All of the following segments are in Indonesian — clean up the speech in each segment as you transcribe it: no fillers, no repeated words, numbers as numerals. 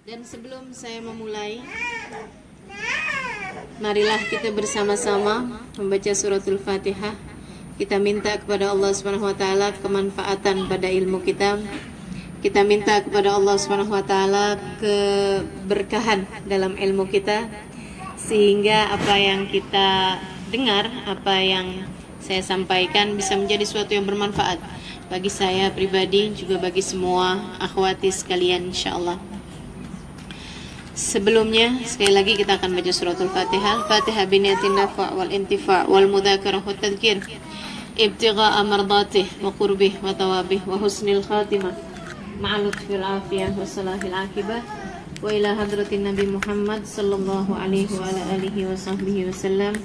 Dan sebelum saya memulai, marilah kita bersama-sama membaca suratul Fatihah. Kita minta kepada Allah Subhanahu wa taala kemanfaatan pada ilmu kita. Kita minta kepada Allah Subhanahu wa taala keberkahan dalam ilmu kita, sehingga apa yang kita dengar, apa yang saya sampaikan bisa menjadi sesuatu yang bermanfaat bagi saya pribadi, juga bagi semua akhwati sekalian insyaallah. Sebelumnya sekali lagi kita akan baca suratul Fatihah. Fatihah biniyatin nafa' wal intifa' wal mudzakarah wat tadhkir ibtigha'a mardatih wa qurbih wa tawabih wa husnil khatimah ma'al lutfil afiyah wa salahil akibah wa ila hadratin Nabi Muhammad sallallahu alaihi wa ala alihi wa sahbihi wasallam.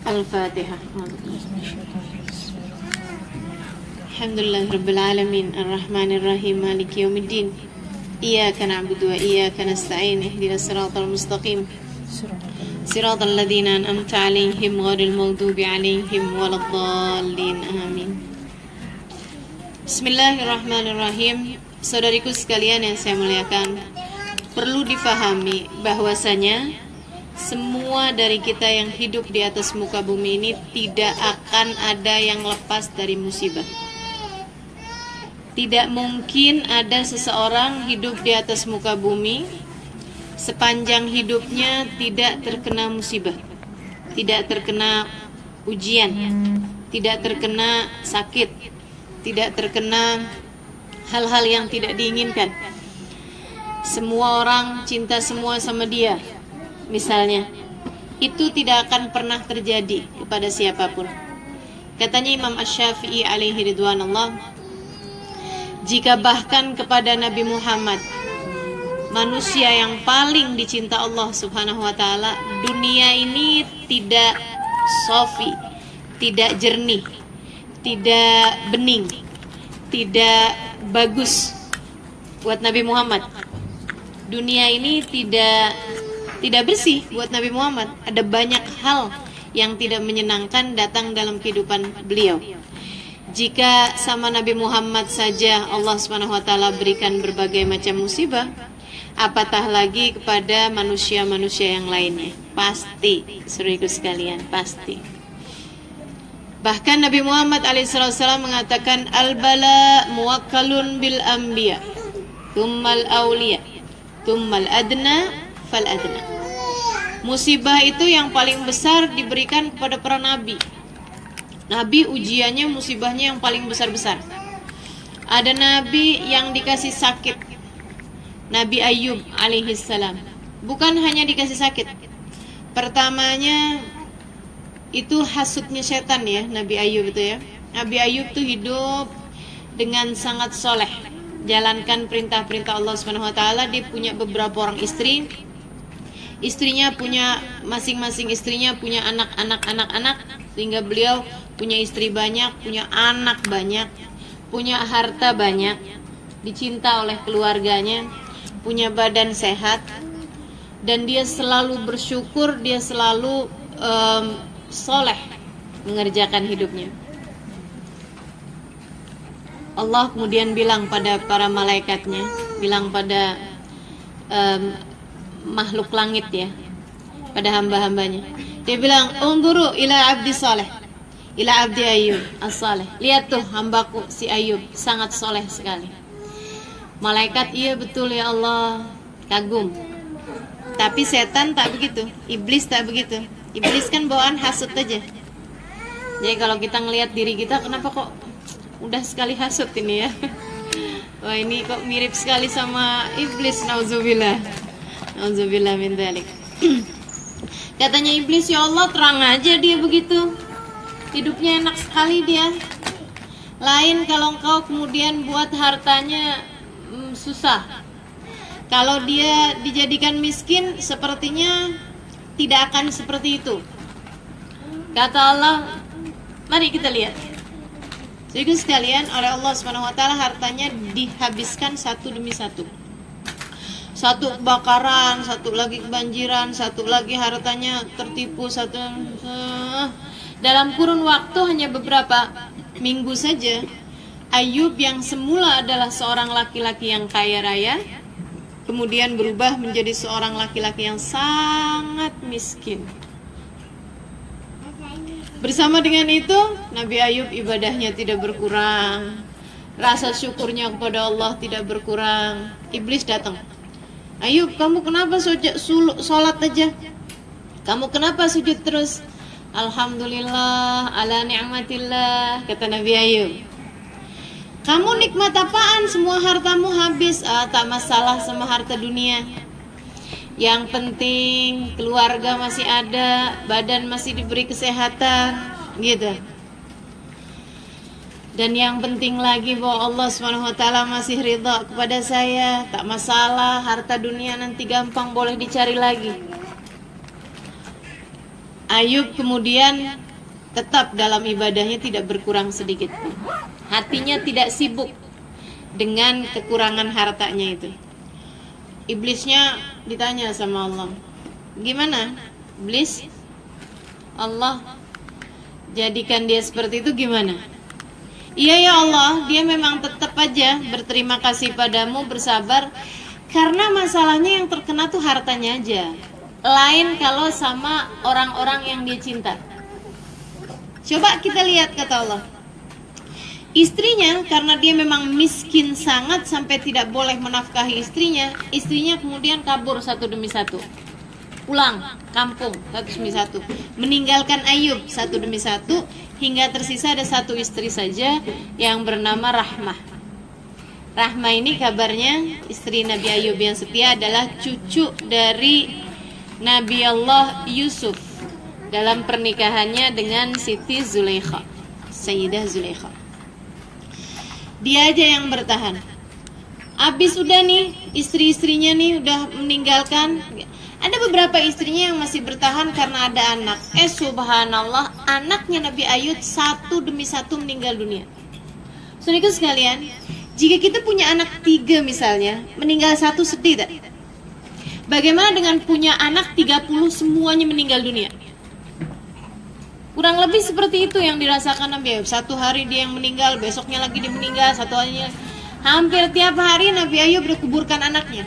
Al-Fatihah. Alhamdulillahirabbil alamin arrahmanir rahim maliki yaumiddin. Iyyaka na'budu wa iyyaka nasta'in ihdinas siratal mustaqim siratal ladzina an'amta 'alaihim ghairil maghdubi 'alaihim waladdallin. Amin. Bismillahirrahmanirrahim. Saudariku sekalian yang saya muliakan, perlu difahami bahwasanya semua dari kita yang hidup di atas muka bumi ini tidak akan ada yang lepas dari musibah. Tidak mungkin ada seseorang hidup di atas muka bumi sepanjang hidupnya tidak terkena musibah, tidak terkena ujian, tidak terkena sakit, tidak terkena hal-hal yang tidak diinginkan. Semua orang cinta semua sama dia, misalnya, itu tidak akan pernah terjadi kepada siapapun. Katanya Imam Asy-Syafi'i alaihi ridwanullah, jika bahkan kepada Nabi Muhammad, manusia yang paling dicinta Allah Subhanahu wa taala, dunia ini tidak sofi, tidak jernih, tidak bening, tidak bagus buat Nabi Muhammad. Dunia ini tidak bersih buat Nabi Muhammad. Ada banyak hal yang tidak menyenangkan datang dalam kehidupan beliau. Jika sama Nabi Muhammad saja Allah Subhanahu wa taala berikan berbagai macam musibah, apatah lagi kepada manusia-manusia yang lainnya. Pasti, saudaraku sekalian, pasti. Bahkan Nabi Muhammad alaihissalam mengatakan, al-bala muwakkalun bil anbiya, tsummal awliya, tsummal adna fal adna. Musibah itu yang paling besar diberikan kepada para nabi. Nabi ujiannya, musibahnya yang paling besar-besar. Ada nabi yang dikasih sakit, Nabi Ayub alaihissalam. Bukan hanya dikasih sakit, pertamanya itu hasutnya setan ya, Nabi Ayub itu ya. Nabi Ayub itu hidup dengan sangat soleh, jalankan perintah-perintah Allah Subhanahu wa taala. Dia punya beberapa orang istri. Istrinya punya, masing-masing istrinya punya anak-anak, sehingga beliau punya istri banyak, punya anak banyak, punya harta banyak, dicinta oleh keluarganya, punya badan sehat, dan dia selalu bersyukur, dia selalu soleh mengerjakan hidupnya. Allah kemudian bilang pada para malaikatnya, bilang pada makhluk langit ya, pada hamba-hambanya, dia bilang, unzuru ila abdi saleh, ila abdi Ayub as-saleh. Lihat tuh hambaku si Ayub, sangat soleh sekali. Malaikat, iya betul ya Allah, kagum. Tapi setan tak begitu, iblis tak begitu. Iblis kan bawaan hasut aja. Jadi kalau kita ngelihat diri kita, kenapa kok udah sekali hasut ini ya? Wah, ini kok mirip sekali sama iblis, nauzubillah. Nauzubillah min dzalik. Katanya iblis, ya Allah, terang aja dia begitu, hidupnya enak sekali dia. Lain kalau engkau kemudian buat hartanya susah. Kalau dia dijadikan miskin, sepertinya tidak akan seperti itu. Kata Allah, mari kita lihat. Jadi sekalian, oleh Allah Subhanahu wa taala hartanya dihabiskan satu demi satu. Satu kebakaran, satu lagi kebanjiran, satu lagi hartanya tertipu, satu dalam kurun waktu hanya beberapa minggu saja. Ayub yang semula adalah seorang laki-laki yang kaya raya, kemudian berubah menjadi seorang laki-laki yang sangat miskin. Bersama dengan itu, Nabi Ayub ibadahnya tidak berkurang, rasa syukurnya kepada Allah tidak berkurang. Iblis datang, Ayub, kamu kenapa sholat aja? Kamu kenapa sujud terus? Alhamdulillah ala ni'matillah, kata Nabi Ayub. Kamu nikmat apaan? Semua hartamu habis. Tak masalah sama harta dunia. Yang penting keluarga masih ada, badan masih diberi kesehatan, gitu. Dan yang penting lagi bahwa Allah SWT masih ridha kepada saya. Tak masalah, harta dunia nanti gampang boleh dicari lagi. Ayub kemudian tetap dalam ibadahnya tidak berkurang sedikit pun. Hatinya tidak sibuk dengan kekurangan hartanya itu. Iblisnya ditanya sama Allah, gimana Iblis? Allah jadikan dia seperti itu gimana? Iya ya Allah, dia memang tetap aja berterima kasih padamu, bersabar, karena masalahnya yang terkena tuh hartanya aja. Lain kalau sama orang-orang yang dia cinta. Coba kita lihat, kata Allah, istrinya karena dia memang miskin sangat sampai tidak boleh menafkahi istrinya, istrinya kemudian kabur satu demi satu, pulang kampung satu demi satu, meninggalkan Ayub satu demi satu, hingga tersisa ada satu istri saja yang bernama Rahmah. Rahmah ini kabarnya istri Nabi Ayub yang setia adalah cucu dari Nabi Allah Yusuf dalam pernikahannya dengan Siti Zulaikha, Sayyidah Zulaikha. Dia aja yang bertahan. Abis udah nih, istri-istrinya nih udah meninggalkan. Ada beberapa istrinya yang masih bertahan karena ada anak. Subhanallah, anaknya Nabi Ayub satu demi satu meninggal dunia. Saudaraku sekalian, jika kita punya anak 3 misalnya, meninggal 1 sedih tak? Bagaimana dengan punya anak 30 semuanya meninggal dunia? Kurang lebih seperti itu yang dirasakan Nabi Ayub. Satu hari dia yang meninggal, besoknya lagi dia meninggal, satu harinya. Hampir tiap hari Nabi Ayub berkuburkan anaknya.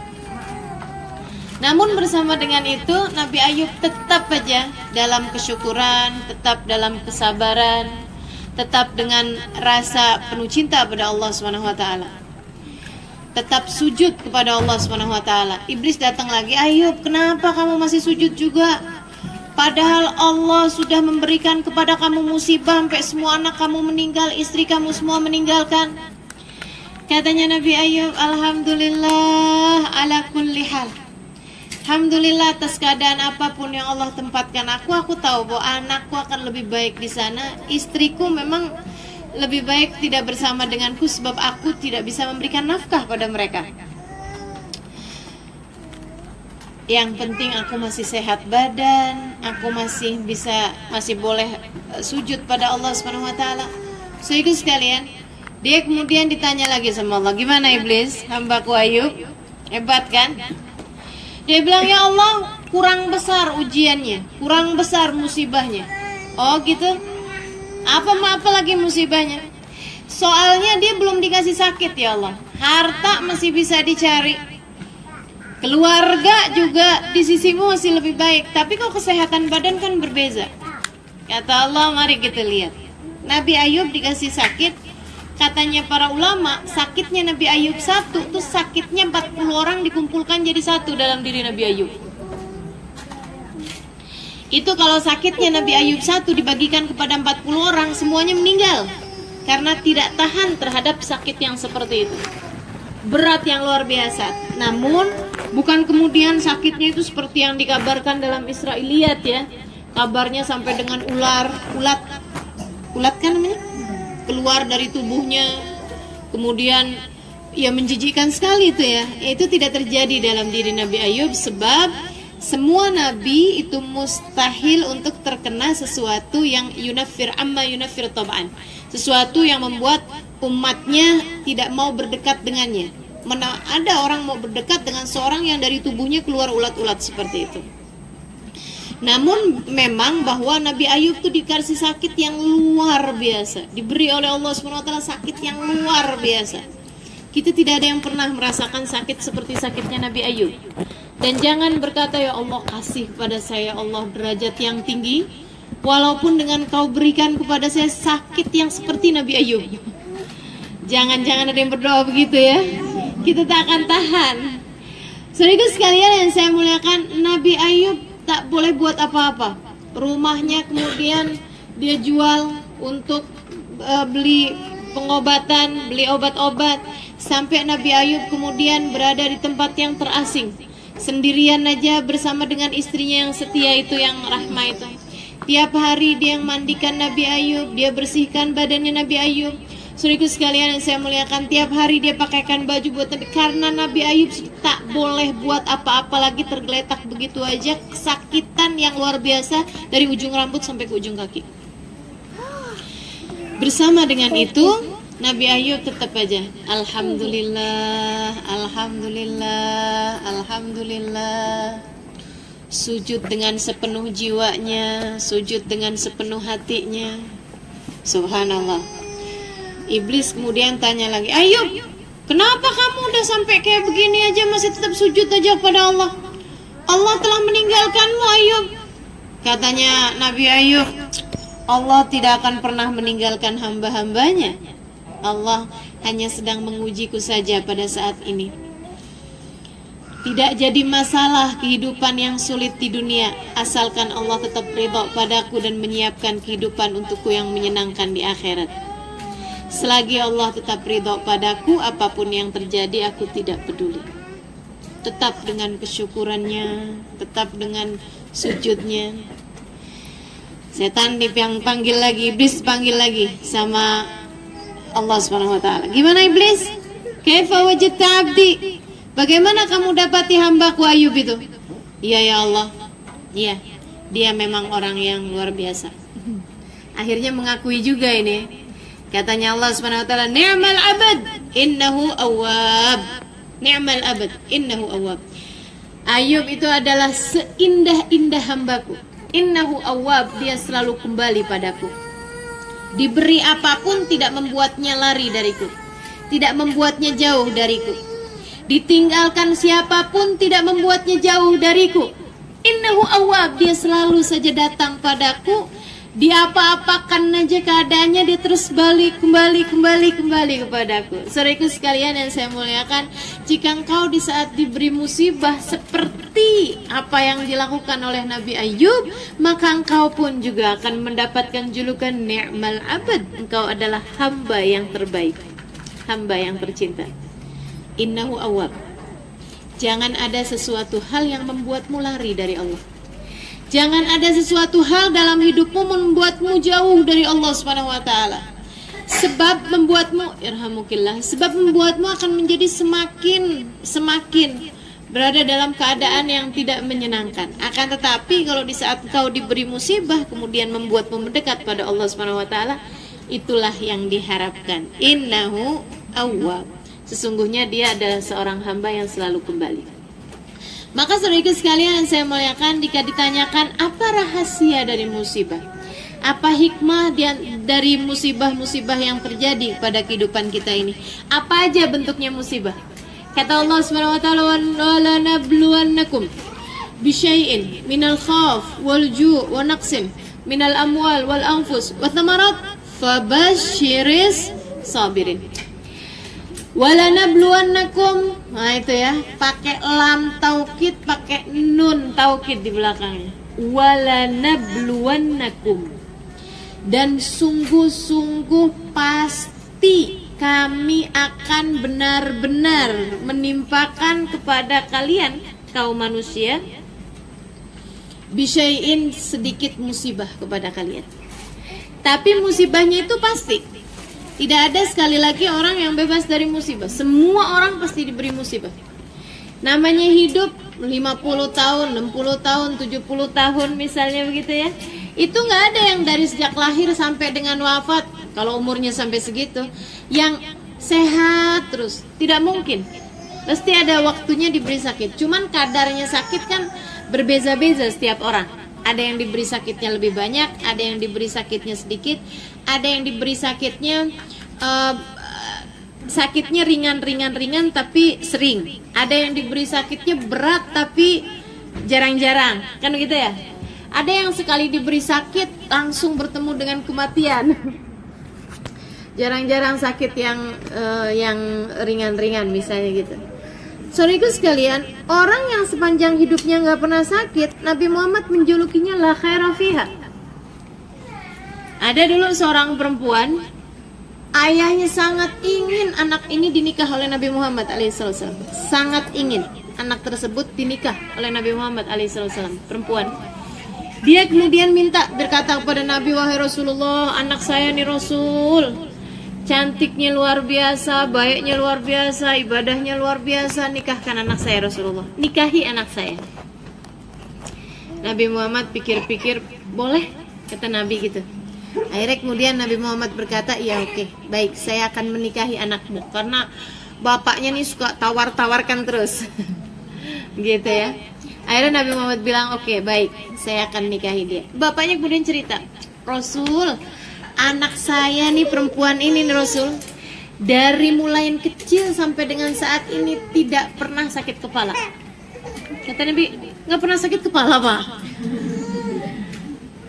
Namun bersama dengan itu, Nabi Ayub tetap aja dalam kesyukuran, tetap dalam kesabaran, tetap dengan rasa penuh cinta pada Allah SWT. Tetap sujud kepada Allah SWT. Iblis datang lagi, Ayub, kenapa kamu masih sujud juga? Padahal Allah sudah memberikan kepada kamu musibah sampai semua anak kamu meninggal, istri kamu semua meninggalkan. Katanya Nabi Ayub, Alhamdulillah ala kulli hal. Alhamdulillah atas keadaan apapun yang Allah tempatkan aku tahu bahwa anakku akan lebih baik di sana. Istriku memang lebih baik tidak bersama denganku sebab aku tidak bisa memberikan nafkah pada mereka. Yang penting aku masih sehat badan, aku masih boleh sujud pada Allah SWT. Saudaraku sekalian, dia kemudian ditanya lagi sama Allah, gimana Iblis, hambaku Ayub? Hebat kan? Dia bilang, ya Allah, kurang besar ujiannya, kurang besar musibahnya. Oh gitu? Apa lagi musibahnya? Soalnya dia belum dikasih sakit ya Allah. Harta masih bisa dicari, keluarga juga di sisimu masih lebih baik, tapi kok kesehatan badan kan berbeza. Kata Allah, mari kita lihat. Nabi Ayub dikasih sakit. Katanya para ulama, sakitnya Nabi Ayub satu, tuh sakitnya 40 orang dikumpulkan jadi satu dalam diri Nabi Ayub. Itu kalau sakitnya Nabi Ayub satu dibagikan kepada 40 orang, semuanya meninggal karena tidak tahan terhadap sakit yang seperti itu. Berat yang luar biasa. Namun bukan kemudian sakitnya itu seperti yang dikabarkan dalam Israiliyat ya. Kabarnya sampai dengan ulat kan namanya, keluar dari tubuhnya. Kemudian ya menjijikkan sekali itu ya. Itu tidak terjadi dalam diri Nabi Ayub sebab semua nabi itu mustahil untuk terkena sesuatu yang yunafir tab'an. Sesuatu yang membuat umatnya tidak mau berdekat dengannya. Mana ada orang mau berdekat dengan seorang yang dari tubuhnya keluar ulat-ulat seperti itu. Namun memang bahwa Nabi Ayub itu dikasih sakit yang luar biasa, diberi oleh Allah SWT sakit yang luar biasa. Kita tidak ada yang pernah merasakan sakit seperti sakitnya Nabi Ayub. Dan jangan berkata, ya Allah kasih kepada saya Allah derajat yang tinggi, walaupun dengan kau berikan kepada saya sakit yang seperti Nabi Ayub. Jangan-jangan ada yang berdoa begitu ya. Kita tak akan tahan. Saudaraku sekalian yang saya muliakan, Nabi Ayub tak boleh buat apa-apa. Rumahnya kemudian dia jual untuk beli pengobatan, beli obat-obat. Sampai Nabi Ayub kemudian berada di tempat yang terasing, sendirian aja bersama dengan istrinya yang setia itu, yang Rahmah itu. Tiap hari dia yang mandikan Nabi Ayub, dia bersihkan badannya Nabi Ayub. Saudaraku sekalian yang saya muliakan, tiap hari dia pakaikan baju buat Nabi, karena Nabi Ayub tak boleh buat apa-apa lagi, tergeletak begitu aja, kesakitan yang luar biasa dari ujung rambut sampai ke ujung kaki. Bersama dengan itu Nabi Ayub tetap aja Alhamdulillah, Alhamdulillah, Alhamdulillah. Sujud dengan sepenuh jiwanya, sujud dengan sepenuh hatinya. Subhanallah. Iblis kemudian tanya lagi, Ayub, kenapa kamu udah sampai kayak begini aja masih tetap sujud aja kepada Allah? Allah telah meninggalkanmu, Ayub. Katanya Nabi Ayub, Allah tidak akan pernah meninggalkan hamba-hambanya. Allah hanya sedang mengujiku saja pada saat ini. Tidak jadi masalah kehidupan yang sulit di dunia, asalkan Allah tetap ridha padaku dan menyiapkan kehidupan untukku yang menyenangkan di akhirat. Selagi Allah tetap ridha padaku, apapun yang terjadi aku tidak peduli. Tetap dengan kesyukurannya, tetap dengan sujudnya. Setan dipanggil lagi, iblis panggil lagi sama Allah Subhanahu wa taala. Gimana iblis? Kaifa wajadta abdi? Bagaimana kamu dapati hambaku Ayub itu? Iya ya Allah. Iya, dia memang orang yang luar biasa. Akhirnya mengakui juga ini. Katanya Allah Subhanahu wa taala, "Ni'mal abad, innahu awwab." Ni'mal abad, innahu awwab. Ayub itu adalah seindah-indah hambaku. Innahu awwab, dia selalu kembali padaku. Diberi apapun tidak membuatnya lari dariku, tidak membuatnya jauh dariku. Ditinggalkan siapapun tidak membuatnya jauh dariku. Innahu awwab, dia selalu saja datang padaku. Dia apa-apakan aja keadaannya, dia terus kembali kepadaku. Saudaraku sekalian yang saya muliakan, jika engkau di saat diberi musibah seperti apa yang dilakukan oleh Nabi Ayub, maka engkau pun juga akan mendapatkan julukan ni'mal abad. Engkau adalah hamba yang terbaik, hamba yang tercinta. Innahu awwab. Jangan ada sesuatu hal yang membuatmu lari dari Allah. Jangan ada sesuatu hal dalam hidupmu membuatmu jauh dari Allah Subhanahu wa taala. Sebab membuatmu sebab membuatmu akan menjadi semakin berada dalam keadaan yang tidak menyenangkan. Akan tetapi kalau di saat kau diberi musibah kemudian membuatmu mendekat pada Allah Subhanahu wa taala, itulah yang diharapkan. Innahu awwab. Sesungguhnya dia adalah seorang hamba yang selalu kembali. Maka saudaraku sekalian yang saya muliakan, jika ditanyakan apa rahasia dari musibah, apa hikmah dari musibah-musibah yang terjadi pada kehidupan kita ini, apa aja bentuknya musibah? Kata Allah Subhanahu wa taala, "Wa lanabluwannakum bisyai'in minal khawf wal ju' wa naqsin minal amwal wal anfus wa thamarat fabashshiris sabirin." Walanabluwannakum, nah itu ya, pakai lam taukid, pakai nun taukid di belakangnya. Walanabluwannakum, dan sungguh-sungguh pasti kami akan benar-benar menimpakan kepada kalian kaum manusia bisyai'in, sedikit musibah kepada kalian. Tapi musibahnya itu pasti. Tidak ada sekali lagi orang yang bebas dari musibah. Semua orang pasti diberi musibah. Namanya hidup 50 tahun, 60 tahun, 70 tahun misalnya begitu ya. Itu nggak ada yang dari sejak lahir sampai dengan wafat, kalau umurnya sampai segitu, yang sehat terus. Tidak mungkin. Pasti ada waktunya diberi sakit. Cuman kadarnya sakit kan berbeza-beza setiap orang. Ada yang diberi sakitnya lebih banyak, ada yang diberi sakitnya sedikit, ada yang diberi sakitnya sakitnya ringan tapi sering. Ada yang diberi sakitnya berat tapi jarang-jarang, kan begitu ya? Ada yang sekali diberi sakit langsung bertemu dengan kematian. Jarang-jarang sakit yang ringan-ringan misalnya gitu. Saudaraku sekalian, orang yang sepanjang hidupnya nggak pernah sakit, Nabi Muhammad menjulukinya la khaira fiha. Ada dulu seorang perempuan, ayahnya sangat ingin anak ini dinikah oleh Nabi Muhammad alaihissalam. Sangat ingin anak tersebut dinikah oleh Nabi Muhammad alaihissalam, perempuan. Dia kemudian berkata kepada Nabi, wahai Rasulullah, anak saya nih Rasul, cantiknya luar biasa, baiknya luar biasa, ibadahnya luar biasa, nikahkan anak saya Rasulullah, nikahi anak saya. Nabi Muhammad pikir-pikir, boleh, kata Nabi gitu. Akhirnya kemudian Nabi Muhammad berkata, iya oke, baik, saya akan menikahi anakmu, karena bapaknya nih suka tawar-tawarkan terus. Gitu ya. Akhirnya Nabi Muhammad bilang, oke, baik, saya akan nikahi dia. Bapaknya kemudian cerita, Rasul, anak saya nih perempuan ini nih Rasul, dari mulai yang kecil sampai dengan saat ini tidak pernah sakit kepala. Kata Nabi, nggak pernah sakit kepala Pak?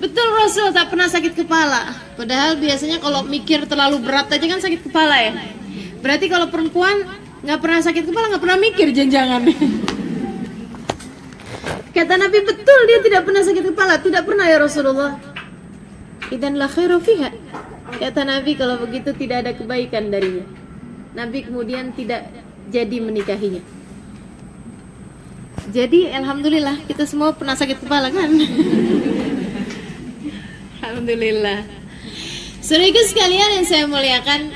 Betul Rasul, tak pernah sakit kepala. Padahal biasanya kalau mikir terlalu berat aja kan sakit kepala ya. Berarti kalau perempuan nggak pernah sakit kepala, nggak pernah mikir jangan-jangan. Kata Nabi, betul dia tidak pernah sakit kepala. Tidak pernah ya Rasulullah. Idan la khairu fiha. Kata Nabi, kalau begitu tidak ada kebaikan darinya. Nabi kemudian tidak jadi menikahinya. Jadi alhamdulillah kita semua pernah sakit kepala kan? Alhamdulillah. Saudaraku sekalian yang saya muliakan,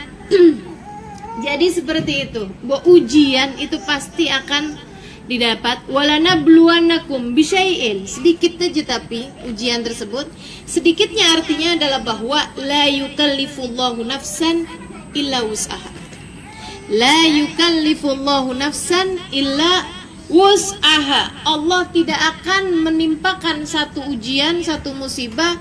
jadi seperti itu. Bahwa ujian itu pasti akan didapat. Walanabluwannakum bisyai'in, sedikit aja tapi ujian tersebut sedikitnya artinya adalah bahwa la yukallifullahu nafsan illa wus'aha. La yukallifullahu nafsan illa wus'aha. Allah tidak akan menimpakan satu ujian, satu musibah,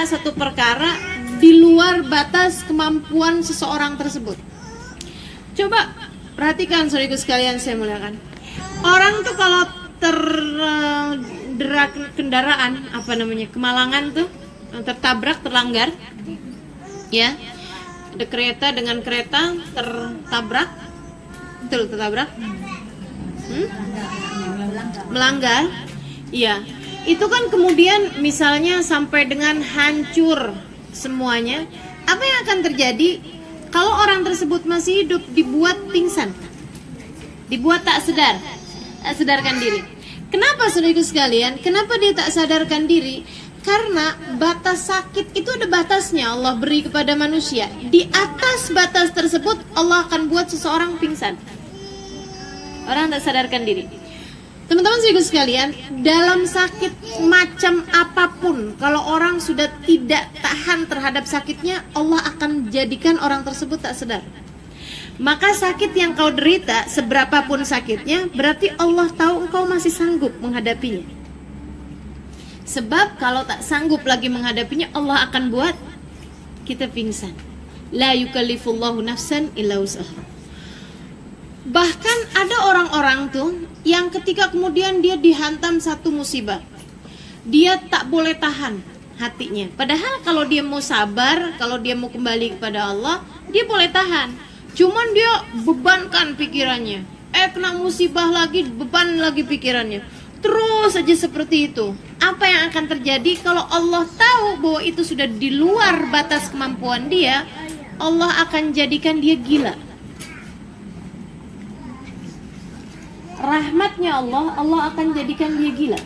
satu perkara di luar batas kemampuan seseorang tersebut. Coba perhatikan saudaraku sekalian saya muliakan. Orang tuh kalau terderak kendaraan, kemalangan tuh, tertabrak, terlanggar, ya, ada kereta dengan kereta tertabrak, betul tertabrak, melanggar, ya, itu kan kemudian misalnya sampai dengan hancur semuanya, apa yang akan terjadi kalau orang tersebut masih hidup? Dibuat pingsan, dibuat tak sadarkan diri. Kenapa saudaraku sekalian? Kenapa dia tak sadarkan diri? Karena batas sakit itu ada batasnya, Allah beri kepada manusia. Di atas batas tersebut Allah akan buat seseorang pingsan. Orang tak sadarkan diri. Teman-teman saudaraku sekalian, dalam sakit macam apapun, kalau orang sudah tidak tahan terhadap sakitnya, Allah akan jadikan orang tersebut tak sadar. Maka sakit yang kau derita, seberapapun sakitnya, berarti Allah tahu engkau masih sanggup menghadapinya. Sebab kalau tak sanggup lagi menghadapinya, Allah akan buat kita pingsan. La yukallifullahu nafsan illa wus'aha. Bahkan ada orang-orang tuh yang ketika kemudian dia dihantam satu musibah, dia tak boleh tahan hatinya. Padahal kalau dia mau sabar, kalau dia mau kembali kepada Allah, dia boleh tahan. Cuman dia bebankan pikirannya. Kena musibah lagi, beban lagi pikirannya. Terus saja seperti itu. Apa yang akan terjadi kalau Allah tahu bahwa itu sudah di luar batas kemampuan dia? Allah akan jadikan dia gila. Rahmatnya Allah, Allah akan jadikan dia gila.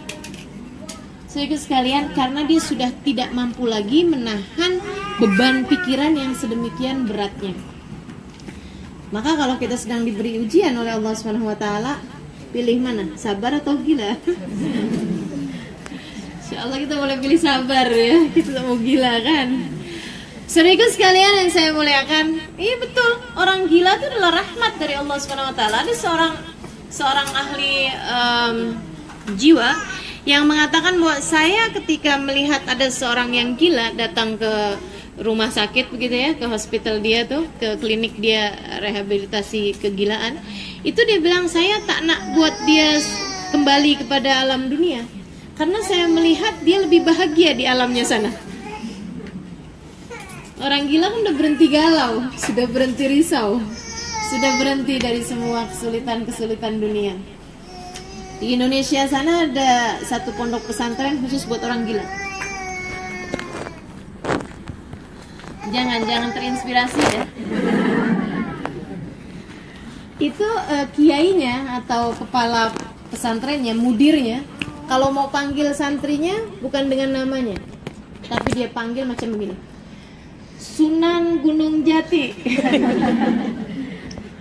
Saudara sekalian, karena dia sudah tidak mampu lagi menahan beban pikiran yang sedemikian beratnya. Maka kalau kita sedang diberi ujian oleh Allah Subhanahu wa taala, pilih mana? Sabar atau gila? Insyaallah kita boleh pilih sabar ya. Kita mau gila kan? Saudaraku sekalian yang saya muliakan, iya betul, orang gila itu adalah rahmat dari Allah Subhanahu wa taala. Ada seorang ahli jiwa yang mengatakan bahwa saya ketika melihat ada seorang yang gila datang ke rumah sakit begitu ya, ke hospital dia tuh, ke klinik dia rehabilitasi kegilaan, itu dia bilang saya tak nak buat dia kembali kepada alam dunia, karena saya melihat dia lebih bahagia di alamnya sana. Orang gila kan udah berhenti galau, sudah berhenti risau, sudah berhenti dari semua kesulitan-kesulitan dunia. Di Indonesia sana ada satu pondok pesantren khusus buat orang gila. Jangan terinspirasi ya. Itu kiainya atau kepala pesantrennya, mudirnya, kalau mau panggil santrinya bukan dengan namanya, tapi dia panggil macam begini, Sunan Gunung Jati.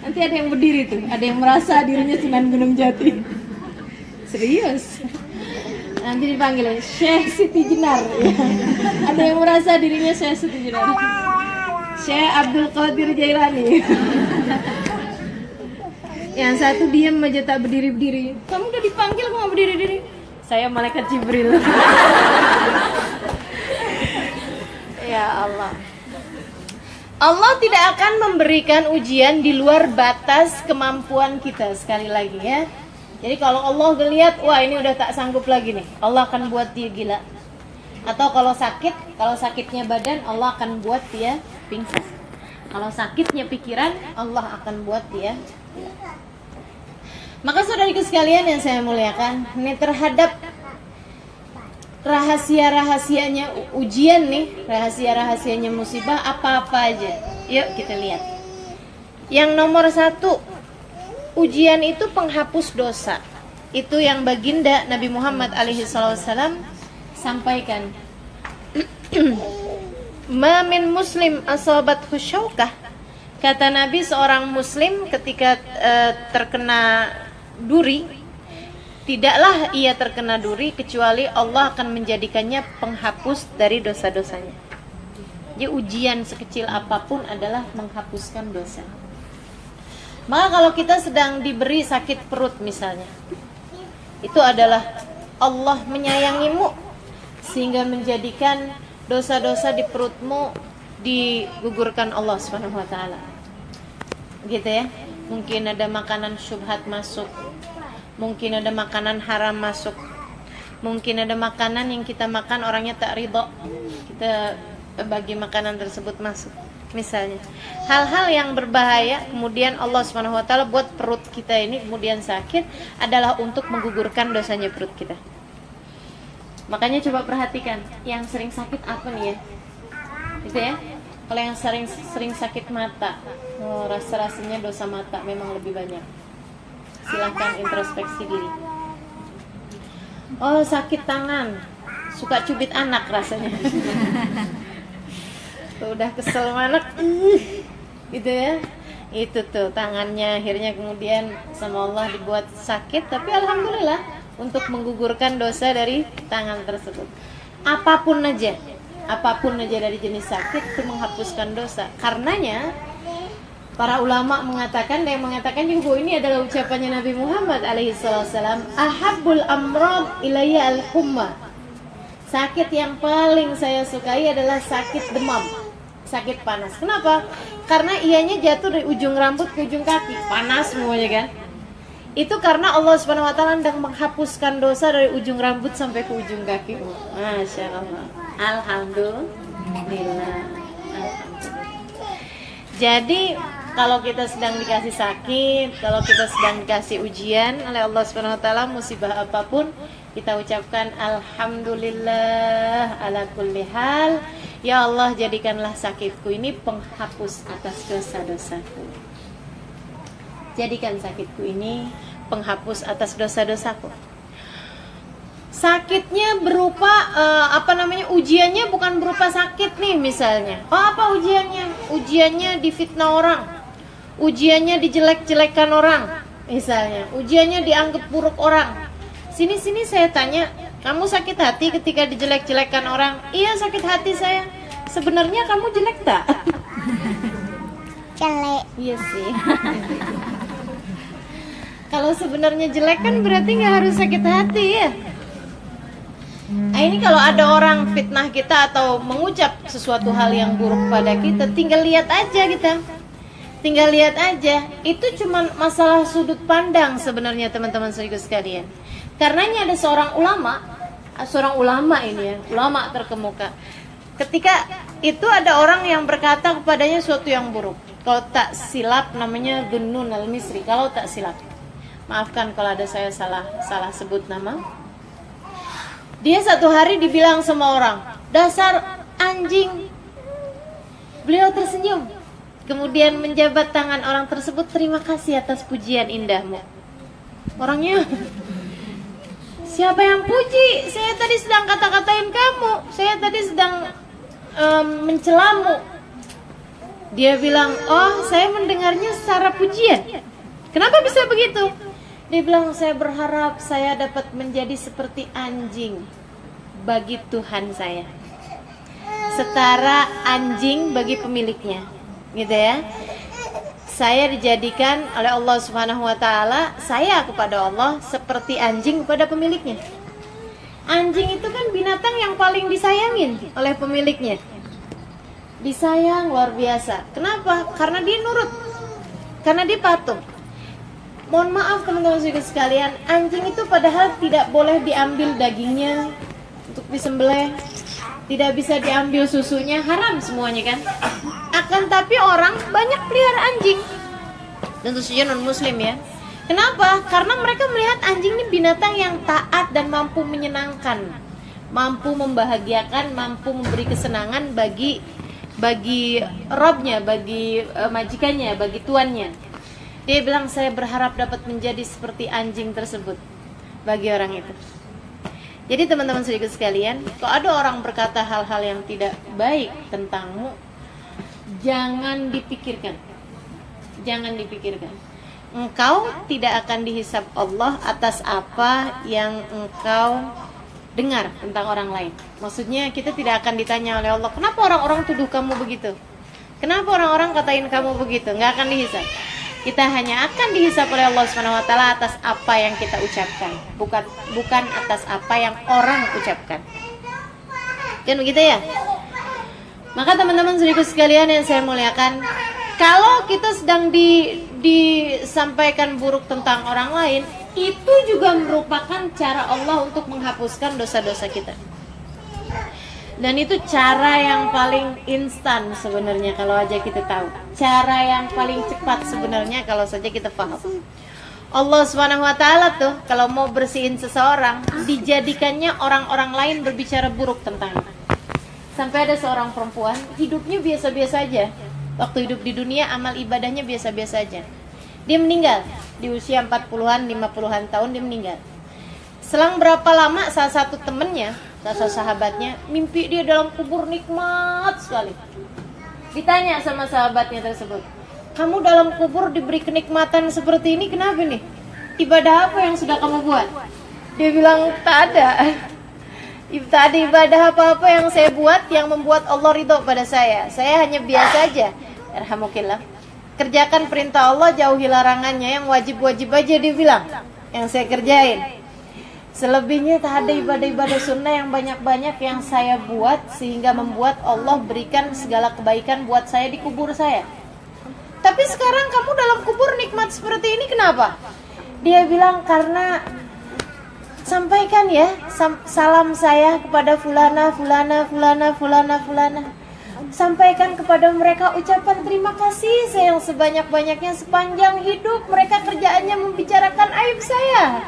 Nanti ada yang berdiri tuh, ada yang merasa dirinya Sunan Gunung Jati. Serius. Nanti dipanggil Syekh Siti Jenar. Ada yang merasa dirinya Syekh Siti Jenar. Syekh Abdul Qadir Jailani. Yang satu diam aja tak berdiri-berdiri. Kamu udah dipanggil kok nggak berdiri-diri? Saya malaikat Jibril. Ya Allah. Allah tidak akan memberikan ujian di luar batas kemampuan kita, sekali lagi ya. Jadi kalau Allah ngelihat, wah ini udah tak sanggup lagi nih, Allah akan buat dia gila. Atau kalau sakitnya badan, Allah akan buat dia pingsan. Kalau sakitnya pikiran, Allah akan buat dia gila. Maka saudariku sekalian yang saya muliakan, ini terhadap rahasia-rahasianya ujian nih, rahasia-rahasianya musibah apa-apa aja. Yuk kita lihat. Yang nomor 1, ujian itu penghapus dosa. Itu yang baginda Nabi Muhammad SAW sampaikan. Ma min muslim asabat khusyukah. Kata Nabi, seorang muslim ketika terkena duri, tidaklah ia terkena duri kecuali Allah akan menjadikannya penghapus dari dosa-dosanya. Jadi ujian sekecil apapun adalah menghapuskan dosa. Maka kalau kita sedang diberi sakit perut misalnya, itu adalah Allah menyayangimu sehingga menjadikan dosa-dosa di perutmu digugurkan Allah Subhanahu wa taala. Gitu ya. Mungkin ada makanan syubhat masuk. Mungkin ada makanan haram masuk. Mungkin ada makanan yang kita makan orangnya tak ridho. Kita bagi makanan tersebut masuk. Misalnya hal-hal yang berbahaya, kemudian Allah Subhanahu wa taala buat perut kita ini kemudian sakit, adalah untuk menggugurkan dosanya perut kita. Makanya coba perhatikan yang sering sakit apa nih ya, gitu ya. Kalau yang sering sakit mata, rasa-rasanya dosa mata memang lebih banyak. Silahkan introspeksi diri. Oh, sakit tangan, suka cubit anak rasanya. Tuh, udah kesel anak, gitu ya. Itu tuh tangannya akhirnya kemudian sama Allah dibuat sakit, tapi alhamdulillah untuk menggugurkan dosa dari tangan tersebut. Apapun aja dari jenis sakit itu menghapuskan dosa. Karenanya para ulama mengatakan, dan yang mengatakan juga ini adalah ucapannya Nabi Muhammad alaihissalam, ahabbul amrad ilayya al-humma. Sakit yang paling saya sukai adalah sakit demam, sakit panas. Kenapa? Karena ianya jatuh dari ujung rambut ke ujung kaki, panas semuanya kan. Itu karena Allah Subhanahu wa taala sedang menghapuskan dosa dari ujung rambut sampai ke ujung kaki. Masya Allah. Alhamdulillah. Jadi kalau kita sedang dikasih sakit, kalau kita sedang dikasih ujian oleh Allah Subhanahu wa taala, musibah apapun, kita ucapkan alhamdulillah ala kulli hal. Ya Allah, jadikanlah sakitku ini penghapus atas dosa-dosaku. Jadikan sakitku ini penghapus atas dosa-dosaku. Sakitnya berupa ujiannya bukan berupa sakit nih misalnya. Oh, apa ujiannya? Ujiannya difitnah orang. Ujiannya dijelek-jelekan orang. Misalnya, ujiannya dianggap buruk orang. Sini saya tanya, kamu sakit hati ketika dijelek-jelekan orang? Iya, sakit hati saya. Sebenarnya kamu jelek tak? Jelek. Iya sih. Kalau sebenarnya jelek kan berarti nggak harus sakit hati ya. Nah, ini kalau ada orang fitnah kita atau mengucap sesuatu hal yang buruk pada kita, tinggal lihat aja kita. Tinggal lihat aja. Itu cuma masalah sudut pandang sebenarnya teman-teman saudara sekalian. Karenanya ada seorang ulama ini ya, ulama terkemuka. Ketika itu ada orang yang berkata kepadanya sesuatu yang buruk. Kalau tak silap namanya Dhunnun al-Misri. Kalau tak silap. Maafkan kalau ada saya salah sebut nama. Dia satu hari dibilang sama orang, dasar anjing. Beliau tersenyum, kemudian menjabat tangan orang tersebut, terima kasih atas pujian indahmu. Orangnya, siapa yang puji? Saya tadi sedang kata-katain kamu. Saya tadi sedang mencelamu. Dia bilang, oh saya mendengarnya secara pujian. Kenapa bisa begitu? Dia bilang, saya berharap saya dapat menjadi seperti anjing bagi Tuhan saya, setara anjing bagi pemiliknya, gitu ya. Saya dijadikan oleh Allah Subhanahu wa taala, saya kepada Allah seperti anjing kepada pemiliknya. Anjing itu kan binatang yang paling disayangin oleh pemiliknya. Disayang luar biasa. Kenapa? Karena dia nurut. Karena dia patuh. Mohon maaf teman-teman sekalian, anjing itu padahal tidak boleh diambil dagingnya untuk disembelih, tidak bisa diambil susunya, haram semuanya kan. Akan tapi orang banyak pelihara anjing, tentu saja non muslim ya. Kenapa? Karena mereka melihat anjing ini binatang yang taat dan mampu menyenangkan, mampu membahagiakan, mampu memberi kesenangan bagi robnya, bagi majikannya, bagi tuannya. Dia bilang, saya berharap dapat menjadi seperti anjing tersebut bagi orang itu. Jadi teman-teman saudara sekalian, kalau ada orang berkata hal-hal yang tidak baik tentangmu, jangan dipikirkan. Jangan dipikirkan. Engkau tidak akan dihisab Allah atas apa yang engkau dengar tentang orang lain. Maksudnya kita tidak akan ditanya oleh Allah, kenapa orang-orang tuduh kamu begitu? Kenapa orang-orang katain kamu begitu? Nggak akan dihisab. Kita hanya akan dihisab oleh Allah Subhanahu wa taala atas apa yang kita ucapkan, bukan atas apa yang orang ucapkan. Kan begitu ya? Maka teman-teman saudaraku sekalian yang saya muliakan, kalau kita sedang disampaikan buruk tentang orang lain, itu juga merupakan cara Allah untuk menghapuskan dosa-dosa kita. Dan itu cara yang paling instan sebenarnya kalau aja kita tahu. Cara yang paling cepat sebenarnya kalau saja kita paham. Allah Subhanahu wa taala tuh kalau mau bersihin seseorang, dijadikannya orang-orang lain berbicara buruk tentangnya. Sampai ada seorang perempuan, hidupnya biasa-biasa aja. Waktu hidup di dunia amal ibadahnya biasa-biasa aja. Dia meninggal di usia 40-an, 50-an tahun dia meninggal. Selang berapa lama salah satu temennya, salah satu sahabatnya, mimpi dia dalam kubur nikmat sekali. Ditanya sama sahabatnya tersebut, kamu dalam kubur diberi kenikmatan seperti ini, kenapa nih? Ibadah apa yang sudah kamu buat? Dia bilang, tak ada ibadah apa-apa yang saya buat yang membuat Allah ridho pada saya. Saya hanya biasa aja. Alhamdulillah. Kerjakan perintah Allah, jauhi larangannya, yang wajib-wajib aja dia bilang, yang saya kerjain. Selebihnya tak ada ibadah-ibadah sunnah yang banyak-banyak yang saya buat sehingga membuat Allah berikan segala kebaikan buat saya di kubur saya. Tapi sekarang kamu dalam kubur nikmat seperti ini, kenapa? Dia bilang, karena sampaikan ya salam saya kepada fulana. Sampaikan kepada mereka ucapan terima kasih saya yang sebanyak-banyaknya sepanjang hidup. Mereka kerjaannya membicarakan aib saya.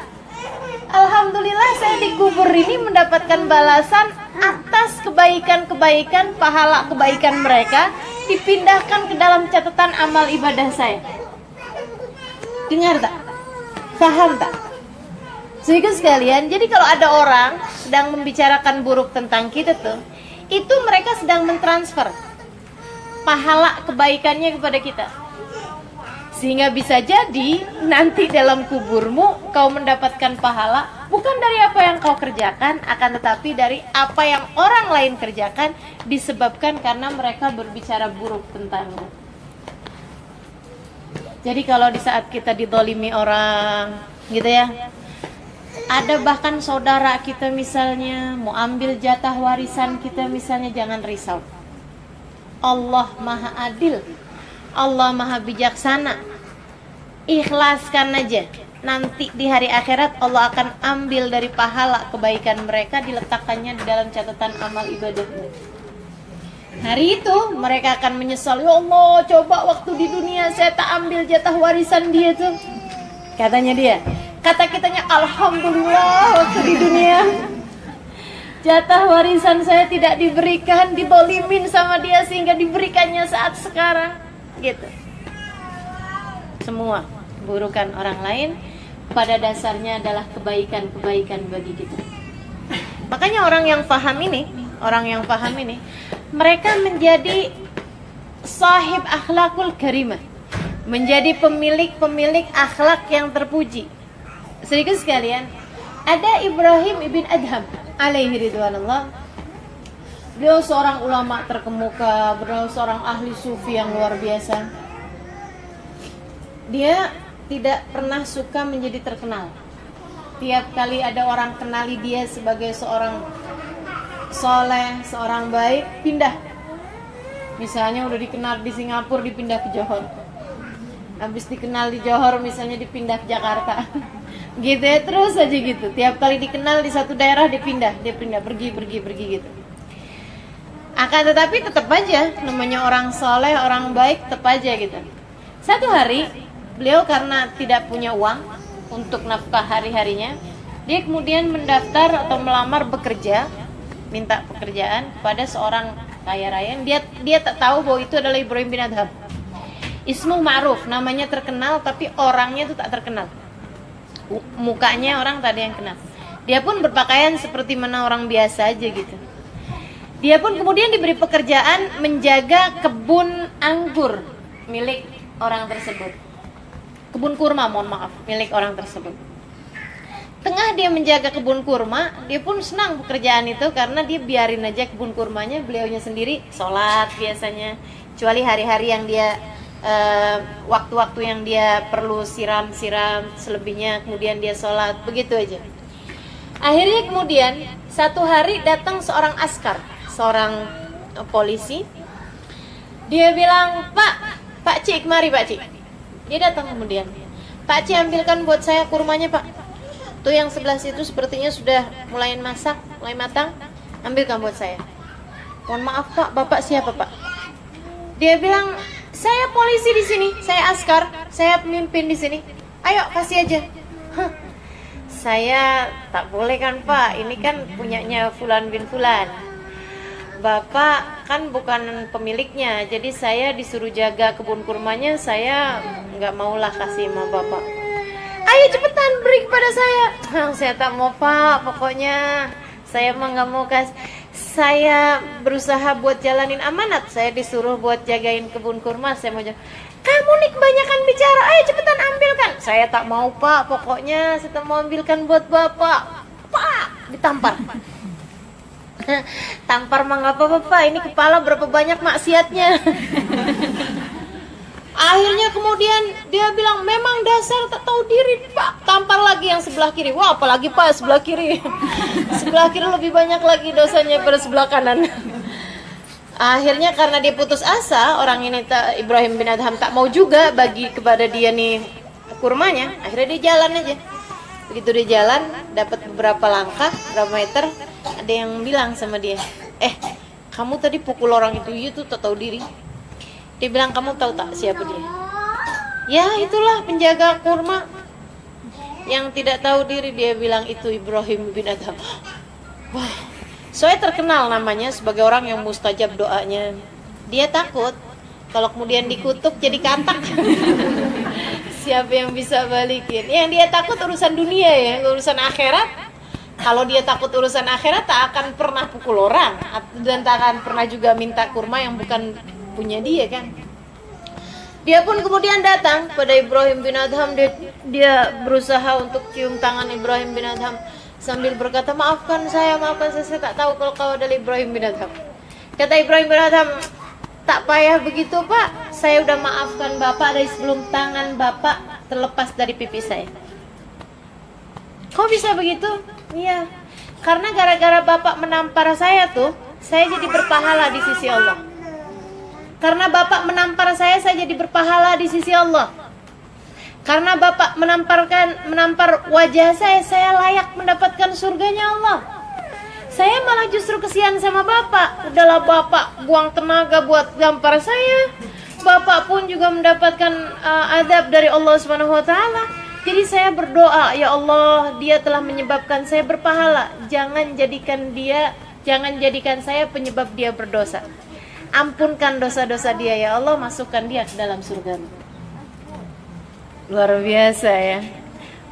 Alhamdulillah saya di kubur ini mendapatkan balasan atas kebaikan-kebaikan, pahala kebaikan mereka dipindahkan ke dalam catatan amal ibadah saya. Dengar tak? Paham tak? Sehingga sekalian, jadi kalau ada orang sedang membicarakan buruk tentang kita tuh, itu mereka sedang mentransfer pahala kebaikannya kepada kita. Sehingga bisa jadi nanti dalam kuburmu kau mendapatkan pahala bukan dari apa yang kau kerjakan, akan tetapi dari apa yang orang lain kerjakan disebabkan karena mereka berbicara buruk tentangmu. Jadi kalau di saat kita didolimi orang, gitu ya, Ada bahkan saudara kita misalnya mau ambil jatah warisan kita misalnya, jangan risau. Allah Maha Adil, Allah Maha Bijaksana. Ikhlaskan aja. Nanti di hari akhirat Allah akan ambil dari pahala kebaikan mereka, diletakkannya di dalam catatan amal ibadahnya. Hari itu mereka akan menyesal, ya Allah, coba waktu di dunia saya tak ambil jatah warisan dia tuh. Katanya dia. Kata kitanya, alhamdulillah waktu di dunia jatah warisan saya tidak diberikan, didolimin sama dia sehingga diberikannya saat sekarang. Gitu. Semua keburukan orang lain pada dasarnya adalah kebaikan-kebaikan bagi kita. Makanya orang yang paham ini, mereka menjadi sahib akhlakul karimah, menjadi pemilik akhlak yang terpuji. Sedikit sekalian, ada Ibrahim ibn Adham alaihi ridwanullah. Beliau seorang ulama terkemuka, beliau seorang ahli sufi yang luar biasa. Dia tidak pernah suka menjadi terkenal. Tiap kali ada orang kenali dia sebagai seorang soleh, seorang baik, pindah. Misalnya udah dikenal di Singapura, dipindah ke Johor. Habis dikenal di Johor misalnya dipindah ke Jakarta. Gitu ya, terus aja gitu. Tiap kali dikenal di satu daerah dia pindah, pergi gitu. Akan tetapi tetap aja namanya orang soleh, orang baik, tetap aja gitu. Satu hari beliau karena tidak punya uang untuk nafkah hari-harinya, dia kemudian mendaftar atau melamar bekerja, minta pekerjaan pada seorang kaya raya. Dia tak tahu bahwa itu adalah Ibrahim bin Adham. Ismu ma'ruf, namanya terkenal tapi orangnya itu tak terkenal. Mukanya orang tadi yang kenal. Dia pun berpakaian seperti mana orang biasa aja gitu. Dia pun kemudian diberi pekerjaan menjaga kebun anggur milik orang tersebut. Kebun kurma, mohon maaf, milik orang tersebut. Tengah dia menjaga kebun kurma, dia pun senang pekerjaan itu karena dia biarin aja kebun kurmanya, beliaunya sendiri sholat biasanya. Kecuali hari-hari yang dia waktu-waktu yang dia perlu siram-siram, selebihnya kemudian dia sholat, begitu aja. Akhirnya kemudian satu hari datang seorang askar, seorang polisi. Dia bilang, Pak Cik, mari Pak Cik. Dia datang kemudian, Pak Cik, ambilkan buat saya kurmanya Pak. Tuh yang sebelah situ sepertinya sudah mulai masak, mulai matang. Ambilkan buat saya. Mohon maaf Pak, Bapak siapa Pak? Dia bilang, saya polisi di sini, saya askar, saya pemimpin di sini. Ayo kasih aja. Saya tak boleh kan Pak, ini kan punyanya Fulan bin Fulan. Bapak kan bukan pemiliknya, jadi saya disuruh jaga kebun kurmanya, saya nggak maulah kasih sama Bapak. Ayo cepetan beri kepada saya. Saya tak mau Pak, pokoknya saya mah nggak mau kasih. Saya berusaha buat jalanin amanat, saya disuruh buat jagain kebun kurma, saya mau jaga. Kamu nih kebanyakan bicara, ayo cepetan ambilkan. Saya tak mau Pak, pokoknya saya tak mau ambilkan buat Bapak. Pak, ditampar. Tampar mah nggak apa-apa Pak, ini kepala berapa banyak maksiatnya. Akhirnya kemudian dia bilang, memang dasar tak tahu diri Pak. Tampar lagi yang sebelah kiri. Wah, apalagi Pak sebelah kiri. Sebelah kiri lebih banyak lagi dosanya pada sebelah kanan. Akhirnya karena dia putus asa, orang ini Ibrahim bin Adham tak mau juga bagi kepada dia nih kurmanya. Akhirnya dia jalan aja. Begitu dia jalan, dapat beberapa langkah, beberapa meter, ada yang bilang sama dia, kamu tadi pukul orang itu tuh tak tahu diri. Dia bilang, kamu tahu tak siapa dia? Ya itulah penjaga kurma yang tidak tahu diri. Dia bilang itu Ibrahim bin Adham. Wah, saya terkenal namanya sebagai orang yang mustajab doanya. Dia takut kalau kemudian dikutuk jadi katak. Siapa yang bisa balikin? Yang dia takut urusan dunia ya, urusan akhirat. Kalau dia takut urusan akhirat tak akan pernah pukul orang dan tak akan pernah juga minta kurma yang bukan punya dia kan. Dia pun kemudian datang pada Ibrahim bin Adham. Dia berusaha untuk cium tangan Ibrahim bin Adham sambil berkata, maafkan saya tak tahu kalau kau adalah Ibrahim bin Adham. Kata Ibrahim bin Adham, tak payah begitu Pak, saya udah maafkan Bapak dari sebelum tangan Bapak terlepas dari pipi saya. Kau Kok bisa begitu? Iya, karena gara-gara Bapak menampar saya tuh, saya jadi berpahala di sisi Allah. Karena Bapak menampar saya jadi berpahala di sisi Allah. Karena Bapak menampar wajah saya layak mendapatkan surganya Allah. Saya malah justru kesian sama Bapak. Udahlah Bapak buang tenaga buat gampar saya. Bapak pun juga mendapatkan azab dari Allah Subhanahu wa taala. Jadi saya berdoa, ya Allah, dia telah menyebabkan saya berpahala. Jangan jadikan saya penyebab dia berdosa. Ampunkan dosa-dosa dia ya Allah, masukkan dia ke dalam surga. Luar biasa ya.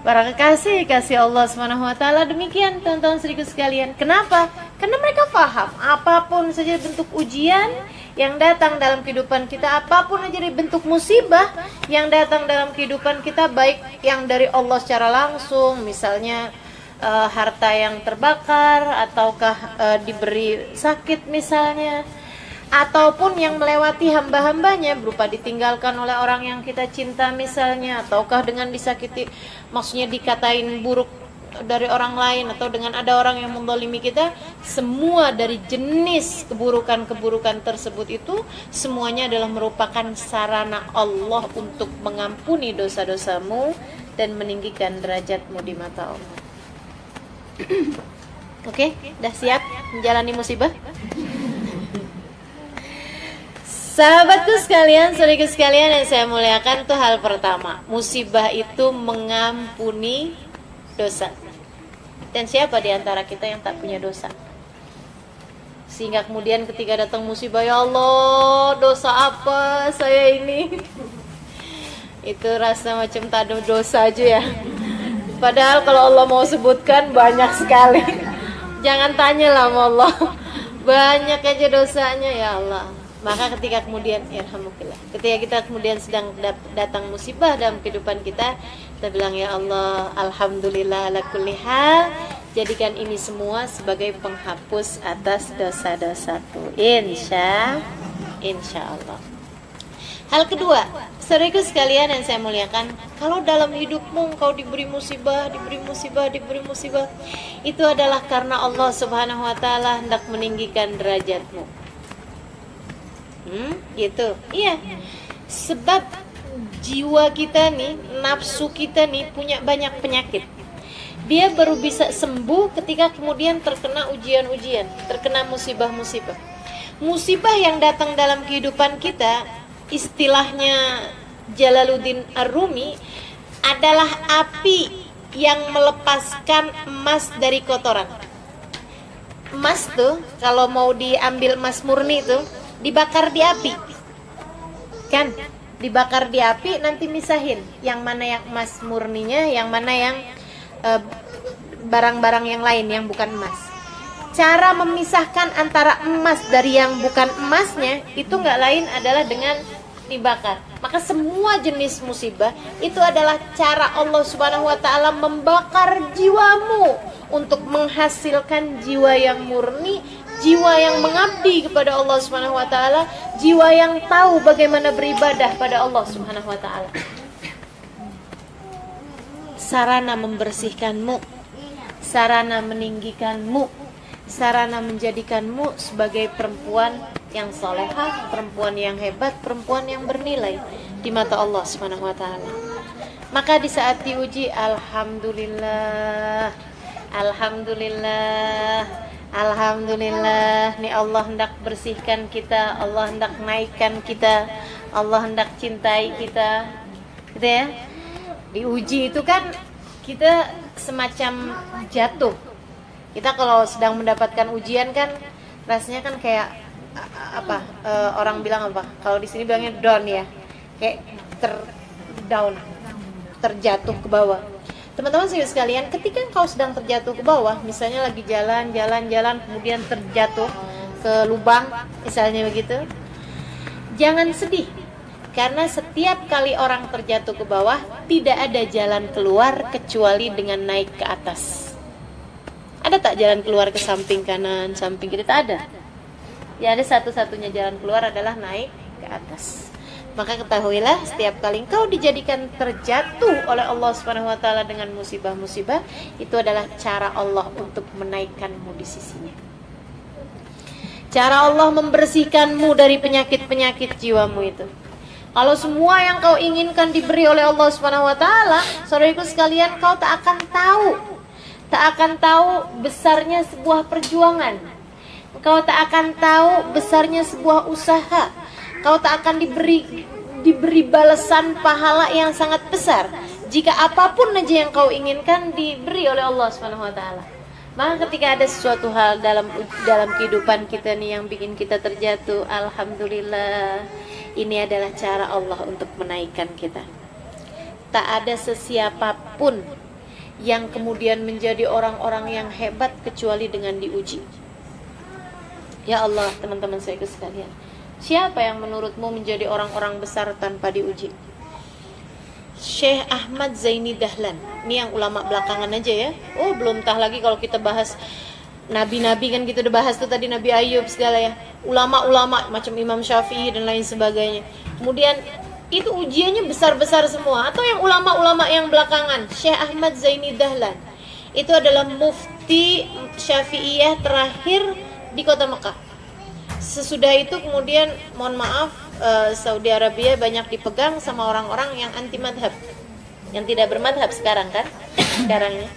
Para kekasih Allah Subhanahu wa taala. Demikian teman-teman saudaraku sekalian. Kenapa? Karena mereka paham apapun saja bentuk ujian yang datang dalam kehidupan kita, apapun aja bentuk musibah yang datang dalam kehidupan kita, baik yang dari Allah secara langsung, misalnya harta yang terbakar, ataukah diberi sakit misalnya, ataupun yang melewati hamba-hambanya berupa ditinggalkan oleh orang yang kita cinta misalnya, ataukah dengan disakiti, maksudnya dikatain buruk dari orang lain, atau dengan ada orang yang menzalimi kita. Semua dari jenis keburukan-keburukan tersebut itu semuanya adalah merupakan sarana Allah untuk mengampuni dosa-dosamu dan meninggikan derajatmu di mata Allah. Oke, udah siap menjalani musibah? Sahabatku sekalian, saudaraku sekalian yang saya muliakan, itu hal pertama. Musibah itu mengampuni dosa. Dan siapa di antara kita yang tak punya dosa? Sehingga kemudian ketika datang musibah, ya Allah, dosa apa saya ini? Itu rasa macam tak ada dosa aja ya. Padahal kalau Allah mau sebutkan banyak sekali. Jangan tanyalah sama Allah. Banyak aja dosanya ya Allah. Maka ketika kemudian ketika kita kemudian sedang datang musibah dalam kehidupan kita bilang, ya Allah, alhamdulillah ala kulli hal, jadikan ini semua sebagai penghapus atas dosa-dosaku, insya Allah. Hal kedua, saudaraku sekalian yang saya muliakan, kalau dalam hidupmu engkau diberi musibah, itu adalah karena Allah Subhanahu wa taala hendak meninggikan derajatmu. Gitu. Iya. Sebab jiwa kita nih, nafsu kita nih punya banyak penyakit. Dia baru bisa sembuh ketika kemudian terkena ujian-ujian, terkena musibah-musibah. Musibah yang datang dalam kehidupan kita, istilahnya Jalaluddin Ar-Rumi, adalah api yang melepaskan emas dari kotoran. Emas tuh kalau mau diambil emas murni tuh dibakar di api, kan? Dibakar di api, nanti misahin yang mana yang emas murninya, yang mana yang barang-barang yang lain yang bukan emas. Cara memisahkan antara emas dari yang bukan emasnya itu nggak lain adalah dengan dibakar. Maka semua jenis musibah itu adalah cara Allah Subhanahu wa taala membakar jiwamu untuk menghasilkan jiwa yang murni, jiwa yang mengabdi kepada Allah Subhanahu wa taala, jiwa yang tahu bagaimana beribadah pada Allah Subhanahu wa taala. Sarana membersihkanmu, sarana meninggikanmu, sarana menjadikanmu sebagai perempuan yang salehah, perempuan yang hebat, perempuan yang bernilai di mata Allah Subhanahu wa taala. Maka di saat diuji, alhamdulillah, nih Allah hendak bersihkan kita, Allah hendak naikkan kita, Allah hendak cintai kita, gitu ya. Diuji itu kan kita semacam jatuh. Kita kalau sedang mendapatkan ujian kan rasanya kan kayak orang bilang apa? Kalau di sini bilangnya down ya, kayak terjatuh ke bawah. Teman-teman sekalian, ketika engkau sedang terjatuh ke bawah, misalnya lagi jalan, kemudian terjatuh ke lubang, misalnya begitu, jangan sedih, karena setiap kali orang terjatuh ke bawah, tidak ada jalan keluar kecuali dengan naik ke atas. Ada tak jalan keluar ke samping kanan, samping kiri? Tak ada. Ya, ada satu-satunya jalan keluar adalah naik ke atas. Maka ketahuilah setiap kali engkau dijadikan terjatuh oleh Allah Subhanahu wa taala dengan musibah-musibah, itu adalah cara Allah untuk menaikkanmu di sisinya. Cara Allah membersihkanmu dari penyakit-penyakit jiwamu itu. Kalau semua yang kau inginkan diberi oleh Allah Subhanahu wa taala, saudaraku sekalian, kau tak akan tahu besarnya sebuah perjuangan. Kau tak akan tahu besarnya sebuah usaha. Kau tak akan diberi balasan pahala yang sangat besar jika apapun aja yang kau inginkan diberi oleh Allah Subhanahu wa taala. Maka ketika ada sesuatu hal dalam kehidupan kita nih yang bikin kita terjatuh, alhamdulillah, ini adalah cara Allah untuk menaikkan kita. Tak ada sesiapapun yang kemudian menjadi orang-orang yang hebat kecuali dengan diuji. Ya Allah, teman-teman saya sekalian, siapa yang menurutmu menjadi orang-orang besar tanpa diuji? Syekh Ahmad Zaini Dahlan. Ini yang ulama belakangan aja ya. Oh, belum tah lagi kalau kita bahas nabi-nabi, kan kita udah bahas tuh tadi Nabi Ayub segala ya. Ulama-ulama macam Imam Syafi'i dan lain sebagainya. Kemudian itu ujiannya besar-besar semua. Atau yang ulama-ulama yang belakangan, Syekh Ahmad Zaini Dahlan. Itu adalah mufti Syafi'iyah terakhir di kota Mekah. Sesudah itu kemudian, mohon maaf, Saudi Arabia banyak dipegang sama orang-orang yang anti madhab, yang tidak bermadhab sekarang kan, sekarangnya.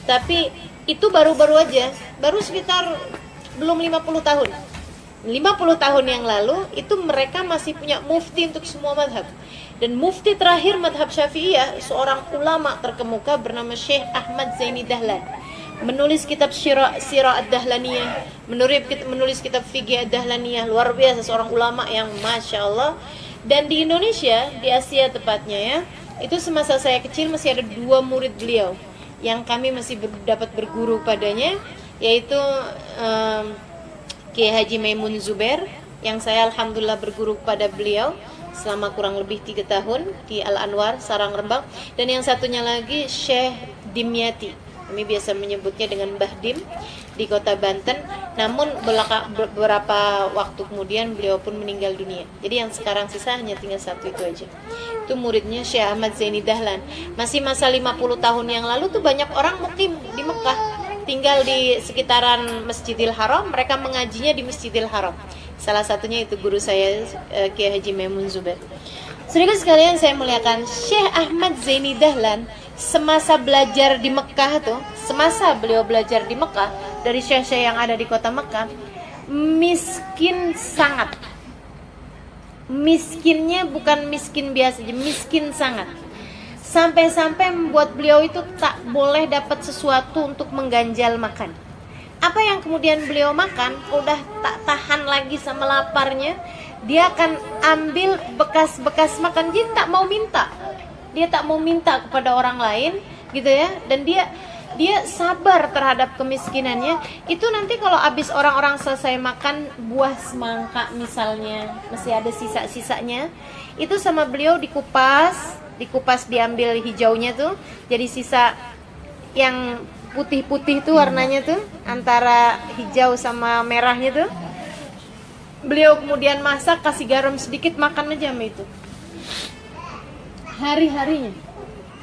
Tapi itu baru-baru aja, baru sekitar belum 50 tahun. 50 tahun yang lalu itu mereka masih punya mufti untuk semua madhab. Dan mufti terakhir madhab Syafi'iyah, seorang ulama terkemuka bernama Syekh Ahmad Zaini Dahlan, menulis kitab Sirah Ad-Dahlaniyah, menulis kitab Fiqh Ad-Dahlaniyah. Luar biasa, seorang ulama yang Masya Allah. Dan di Indonesia, di Asia tepatnya ya, itu semasa saya kecil masih ada 2 murid beliau yang kami masih dapat berguru padanya, yaitu Kiai Haji Maimun Zubair, yang saya alhamdulillah berguru pada beliau selama kurang lebih 3 tahun di Al-Anwar, Sarang Rembang. Dan yang satunya lagi Syekh Dimyati, kami biasa menyebutnya dengan Mbah Dim, di kota Banten. Namun beberapa waktu kemudian beliau pun meninggal dunia. Jadi yang sekarang sisa hanya tinggal 1 itu aja. Itu muridnya Syekh Ahmad Zaini Dahlan. Masih masa 50 tahun yang lalu tuh banyak orang mukim di Mekah, tinggal di sekitaran Masjidil Haram. Mereka mengajinya di Masjidil Haram. Salah satunya itu guru saya, Kiai Haji Maimun Zubair. Saudara sekalian, saya muliakan, Syekh Ahmad Zaini Dahlan semasa belajar di Mekah tuh, semasa beliau belajar di Mekah dari syekh-syekh yang ada di kota Mekah, miskin sangat. Miskinnya bukan miskin biasa, miskin sangat. Sampai-sampai membuat beliau itu tak boleh dapat sesuatu untuk mengganjal makan. Apa yang kemudian beliau makan, udah tak tahan lagi sama laparnya, dia akan ambil bekas-bekas makan. Dia tak mau minta. Dia tak mau minta kepada orang lain gitu ya. Dan dia sabar terhadap kemiskinannya. Itu nanti kalau habis orang-orang selesai makan buah semangka misalnya, masih ada sisa-sisanya, itu sama beliau dikupas diambil hijaunya tuh, jadi sisa yang putih-putih tuh warnanya tuh, antara hijau sama merahnya tuh. Beliau kemudian masak, kasih garam sedikit, makan aja sama itu.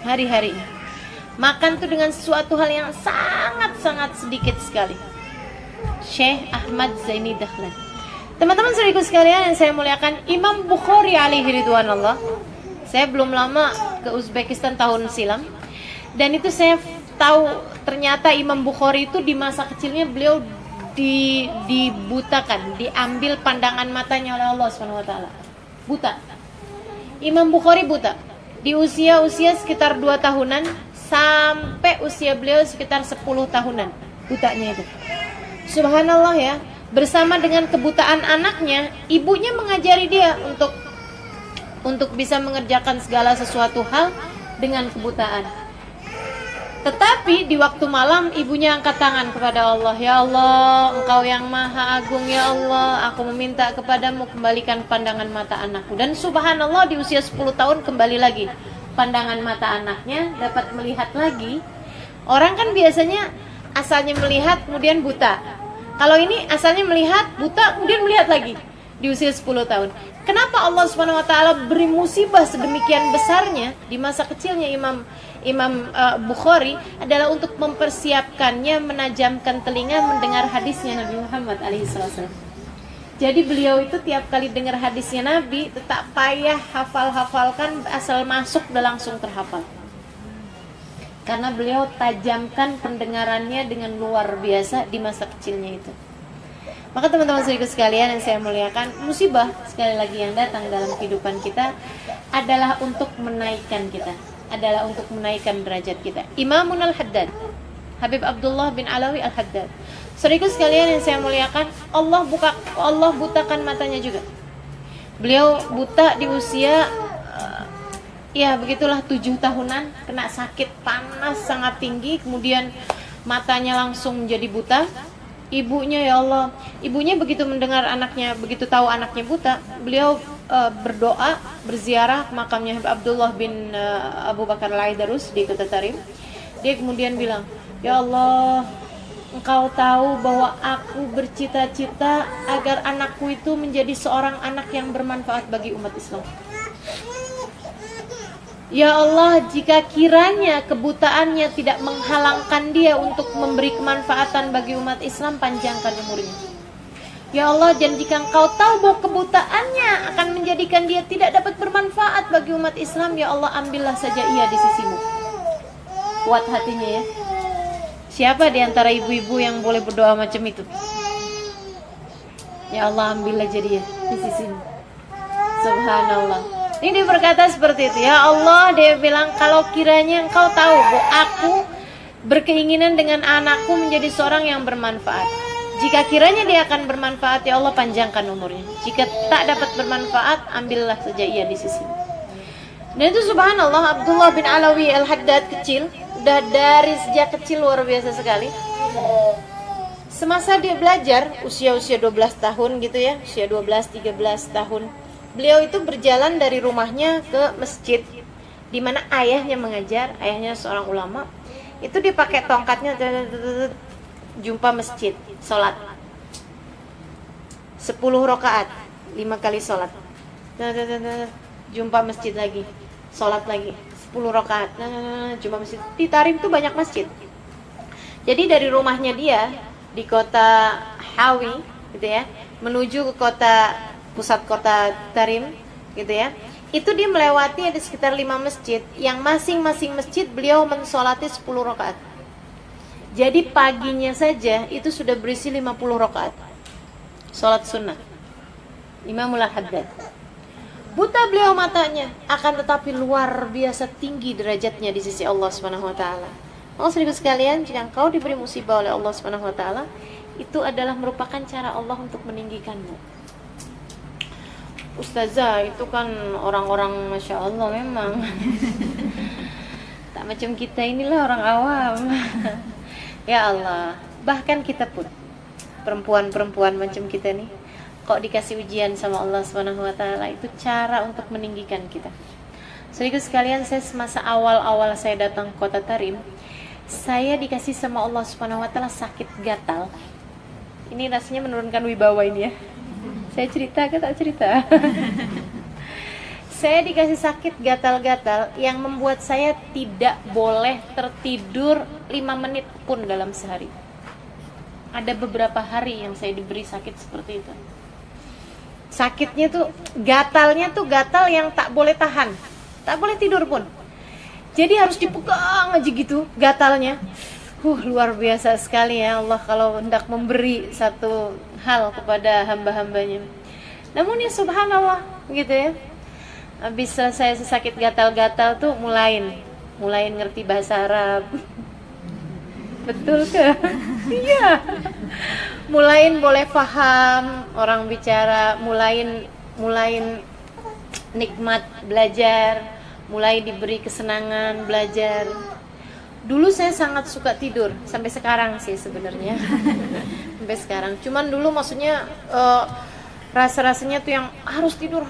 Hari-harinya. Makan tuh dengan sesuatu hal yang sangat-sangat sedikit sekali. Syekh Ahmad Zaini Dahlan. Teman-teman saudaraku sekalian yang saya muliakan, Imam Bukhari alaihi ridwanallah. Saya belum lama ke Uzbekistan tahun silam, dan itu saya tahu ternyata Imam Bukhari itu di masa kecilnya beliau dibutakan, diambil pandangan matanya oleh Allah SWT. Buta. Imam Bukhari buta. Di usia sekitar 2 tahunan sampai usia beliau sekitar 10 tahunan. Butanya itu. Subhanallah ya. Bersama dengan kebutaan anaknya, ibunya mengajari dia untuk bisa mengerjakan segala sesuatu hal dengan kebutaan. Tetapi di waktu malam ibunya angkat tangan kepada Allah. Ya Allah, Engkau yang maha agung, ya Allah, aku meminta kepadamu kembalikan pandangan mata anakku. Dan subhanallah di usia 10 tahun kembali lagi pandangan mata anaknya, dapat melihat lagi. Orang kan biasanya asalnya melihat kemudian buta. Kalau ini asalnya melihat, buta, kemudian melihat lagi di usia 10 tahun. Kenapa Allah Subhanahu wa taala beri musibah sedemikian besarnya di masa kecilnya Imam Bukhari adalah untuk mempersiapkannya, menajamkan telinga mendengar hadisnya Nabi Muhammad alaihissalam. Jadi beliau itu tiap kali dengar hadisnya Nabi, tak payah hafal-hafalkan, asal masuk udah langsung terhafal. Karena beliau tajamkan pendengarannya dengan luar biasa di masa kecilnya itu. Maka teman-teman saudaraku sekalian yang saya muliakan, musibah sekali lagi yang datang dalam kehidupan kita adalah untuk menaikkan kita, adalah untuk menaikkan derajat kita. Imamun al-Haddad, Habib Abdullah bin Alawi al-Haddad. Saudaraku sekalian yang saya muliakan, Allah butakan matanya juga. Beliau buta di usia ya begitulah 7 tahunan, kena sakit panas sangat tinggi, kemudian matanya langsung menjadi buta. Ibunya, ya Allah, ibunya begitu mendengar anaknya, begitu tahu anaknya buta, beliau berdoa, berziarah ke makamnya Abdullah bin Abu Bakar al-Aidarus di Kota Tarim. Dia kemudian bilang, ya Allah, Engkau tahu bahwa aku bercita-cita agar anakku itu menjadi seorang anak yang bermanfaat bagi umat Islam. Ya Allah, jika kiranya kebutaannya tidak menghalangkan dia untuk memberi kemanfaatan bagi umat Islam, panjangkan umurnya. Ya Allah, dan jika Engkau tahu bahwa kebutaannya akan menjadikan dia tidak dapat bermanfaat bagi umat Islam, ya Allah, ambillah saja ia di sisimu. Kuat hatinya ya. Siapa di antara ibu-ibu yang boleh berdoa macam itu? Ya Allah, ambillah jadi ya di sisimu. Subhanallah. Ini dia berkata seperti itu. Ya Allah, dia bilang, kalau kiranya Engkau tahu bahwa aku berkeinginan dengan anakku menjadi seorang yang bermanfaat. Jika kiranya dia akan bermanfaat, ya Allah, panjangkan umurnya. Jika tak dapat bermanfaat, ambillah saja ia di sisi. Dan itu subhanallah, Abdullah bin Alawi al-Haddad kecil, udah dari sejak kecil luar biasa sekali. Semasa dia belajar, usia 12 tahun gitu ya, usia 12-13 tahun, beliau itu berjalan dari rumahnya ke masjid di mana ayahnya mengajar, ayahnya seorang ulama. Itu dia pakai tongkatnya, jumpa masjid, sholat 10 rakaat, 5 kali sholat. Jumpa masjid lagi, sholat lagi 10 rakaat, jumpa masjid. Di Tarim tuh banyak masjid. Jadi dari rumahnya dia di kota Hawi gitu ya, menuju ke pusat kota Tarim gitu ya, itu dia melewati ada sekitar 5 masjid, yang masing-masing masjid beliau mensolati 10 rakaat. Jadi paginya saja itu sudah berisi 50 rakaat sholat sunnah. Imamul Haddad buta beliau matanya, akan tetapi luar biasa tinggi derajatnya di sisi Allah Subhanahu wa taala. Saudara sekalian, jika engkau diberi musibah oleh Allah Subhanahu wa taala, itu adalah merupakan cara Allah untuk meninggikanmu. Ustazah, itu kan orang-orang Masya Allah memang tak macam kita, inilah orang awam. Ya Allah, bahkan kita pun perempuan-perempuan macam kita nih, kok dikasih ujian sama Allah Subhanahu wa taala, itu cara untuk meninggikan kita. Saudara sekalian, saya semasa awal-awal saya datang ke kota Tarim, saya dikasih sama Allah Subhanahu wa taala sakit gatal. Ini rasanya menurunkan wibawa ini ya. Saya cerita ke tak cerita? Saya dikasih sakit gatal-gatal yang membuat saya tidak boleh tertidur 5 menit pun dalam sehari. Ada beberapa hari yang saya diberi sakit seperti itu. Sakitnya tuh, gatalnya tuh gatal yang tak boleh tahan, tak boleh tidur pun. Jadi harus dipegang aja gitu gatalnya. Luar biasa sekali ya Allah kalau hendak memberi satu hal kepada hamba-hambanya. Namun ya subhanallah gitu ya, habis selesai sakit gatal-gatal tuh mulai ngerti bahasa Arab. Betul ke? Iya. Mulai boleh paham orang bicara, mulai nikmat belajar, mulai diberi kesenangan belajar. Dulu saya sangat suka tidur, sampai sekarang sih sebenarnya. Sampai sekarang. Cuman dulu maksudnya rasa-rasanya tuh yang harus tidur.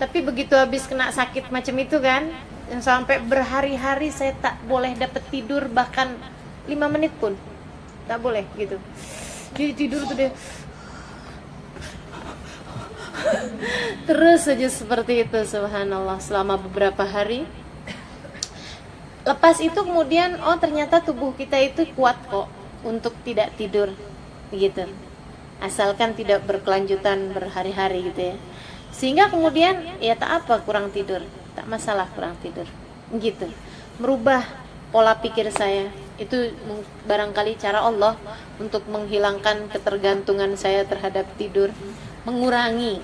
Tapi begitu habis kena sakit macam itu kan, yang sampai berhari-hari saya tak boleh dapat tidur, bahkan 5 menit pun tak boleh gitu. Jadi tidur tuh deh Terus saja seperti itu, subhanallah, selama beberapa hari. Lepas itu kemudian, oh ternyata tubuh kita itu kuat kok untuk tidak tidur, gitu. Asalkan tidak berkelanjutan berhari-hari gitu ya. Sehingga kemudian ya tak apa kurang tidur, tak masalah kurang tidur, gitu. Merubah pola pikir saya. Itu barangkali cara Allah untuk menghilangkan ketergantungan saya terhadap tidur, mengurangi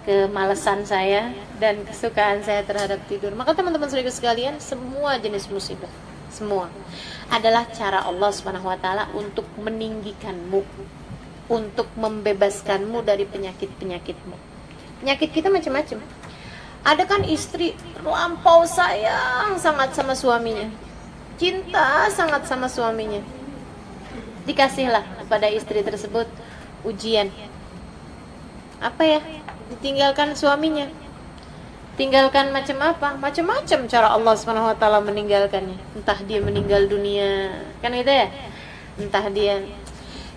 kemalasan saya dan kesukaan saya terhadap tidur. Maka teman-teman saudara sekalian, semua jenis musibah, semua adalah cara Allah Subhanahu wa taala untuk meninggikanmu, untuk membebaskanmu dari penyakit-penyakitmu. Penyakit kita macam-macam. Ada kan istri terlampau sayang sangat sama suaminya, cinta sangat sama suaminya. Dikasihlah kepada istri tersebut ujian. Apa ya? Ditinggalkan suaminya. Tinggalkan macam apa? Macam-macam cara Allah Subhanahu wa taala meninggalkannya. Entah dia meninggal dunia, kan gitu ya? Entah dia.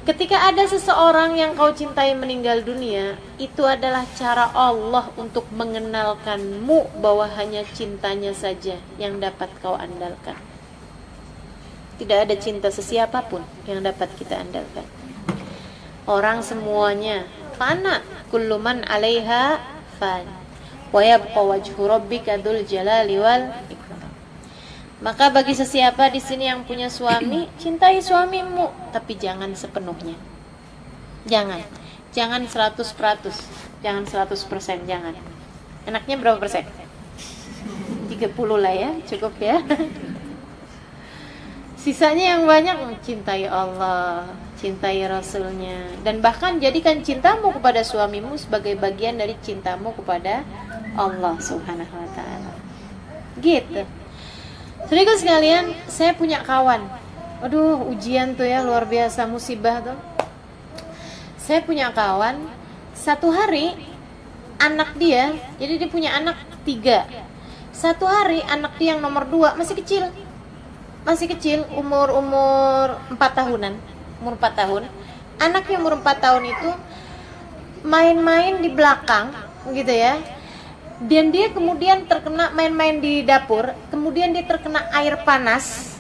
Ketika ada seseorang yang kau cintai meninggal dunia, itu adalah cara Allah untuk mengenalkanmu bahwa hanya cintanya saja yang dapat kau andalkan. Tidak ada cinta sesiapapun yang dapat kita andalkan. Orang semuanya fana, kullu man 'alaiha fan, wa yabqa wajhu rabbika dzul jalali wal ikram. Maka bagi sesiapa di sini yang punya suami, cintai suamimu, tapi jangan sepenuhnya. Jangan 100%, jangan 100%, jangan. Enaknya berapa persen? 30 lah ya, cukup ya. Sisanya yang banyak mencintai Allah, cintai Rasulnya, dan bahkan jadikan cintamu kepada suamimu sebagai bagian dari cintamu kepada Allah Subhanahu wa taala. Gitu. Saudara sekalian, saya punya kawan. Aduh, ujian tuh ya, luar biasa, musibah tuh. Saya punya kawan, satu hari anak dia, jadi dia punya anak 3. Satu hari anak dia yang nomor 2 masih kecil, umur 4 tahunan, umur 4 tahun. Anak yang umur 4 tahun itu main-main di belakang, gitu ya. Dan dia kemudian terkena main-main di dapur, kemudian dia terkena air panas.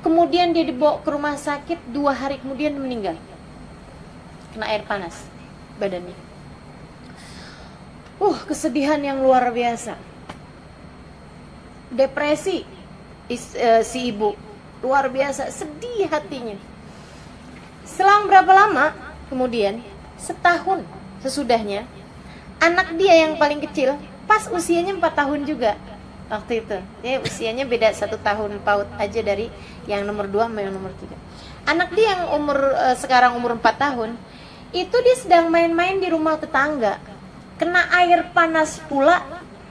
Kemudian dia dibawa ke rumah sakit, 2 hari kemudian meninggal. Kena air panas badannya. Kesedihan yang luar biasa. Depresi si ibu, luar biasa, sedih hatinya. Selang berapa lama kemudian, setahun sesudahnya, anak dia yang paling kecil, pas usianya 4 tahun juga waktu itu. Dia usianya beda 1 tahun paut aja dari yang nomor 2 sama yang nomor 3. Anak dia yang sekarang umur 4 tahun, itu dia sedang main-main di rumah tetangga, kena air panas pula,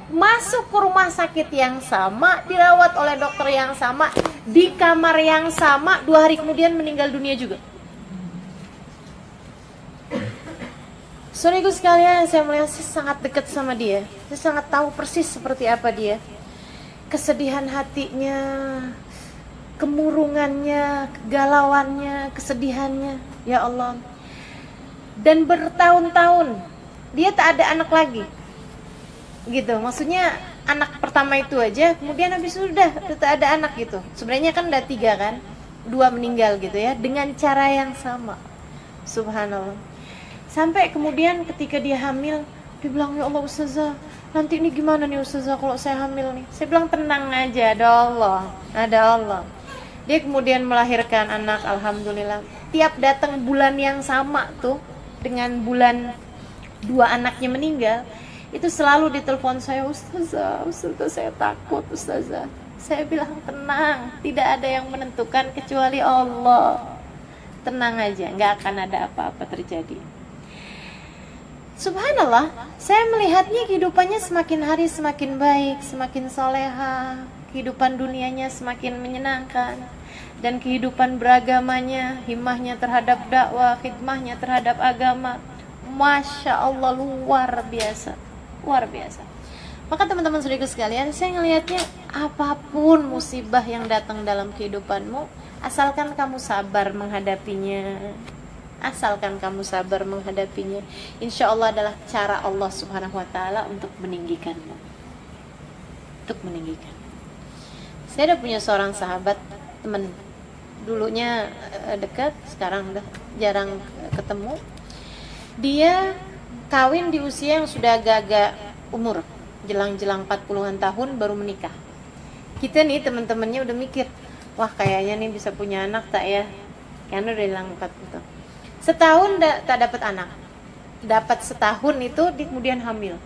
masuk ke rumah sakit yang sama, dirawat oleh dokter yang sama, di kamar yang sama, 2 hari kemudian meninggal dunia juga. Saudaraku sekalian, saya melihat, saya sangat dekat sama dia. Saya sangat tahu persis seperti apa dia. Kesedihan hatinya, kemurungannya, kegalauannya, kesedihannya, ya Allah. Dan bertahun-tahun dia tak ada anak lagi. Gitu, maksudnya anak pertama itu aja, kemudian habis sudah tak ada anak gitu. Sebenarnya kan udah 3 kan, 2 meninggal gitu ya, dengan cara yang sama. Subhanallah. Sampai kemudian ketika dia hamil, dia bilang, ya Allah Ustazah, nanti ini gimana nih Ustazah kalau saya hamil nih? Saya bilang tenang aja, ada Allah. Dia kemudian melahirkan anak, alhamdulillah. Tiap datang bulan yang sama tuh, dengan bulan 2 anaknya meninggal, itu selalu ditelepon saya, Ustazah saya takut Ustazah. Saya bilang tenang, tidak ada yang menentukan kecuali Allah. Tenang aja, gak akan ada apa-apa terjadi. Subhanallah, saya melihatnya kehidupannya semakin hari semakin baik, semakin soleha, kehidupan dunianya semakin menyenangkan, dan kehidupan beragamanya, himmahnya terhadap dakwah, khidmahnya terhadap agama, Masya Allah, luar biasa. Maka teman-teman saudaraku sekalian, saya ngelihatnya apapun musibah yang datang dalam kehidupanmu, asalkan kamu sabar menghadapinya, Asalkan kamu sabar menghadapinya, insya Allah adalah cara Allah Subhanahu wa Ta'ala untuk meninggikanmu. Untuk meninggikan. Saya ada punya seorang sahabat, teman dulunya dekat, sekarang udah jarang ketemu. Dia kawin di usia yang sudah agak-agak umur, jelang-jelang 40-an tahun baru menikah. Kita nih teman-temannya udah mikir, wah kayaknya nih bisa punya anak tak ya, karena udah hilang 40 tahun. Setahun tak dapat anak, dapat setahun itu kemudian hamil.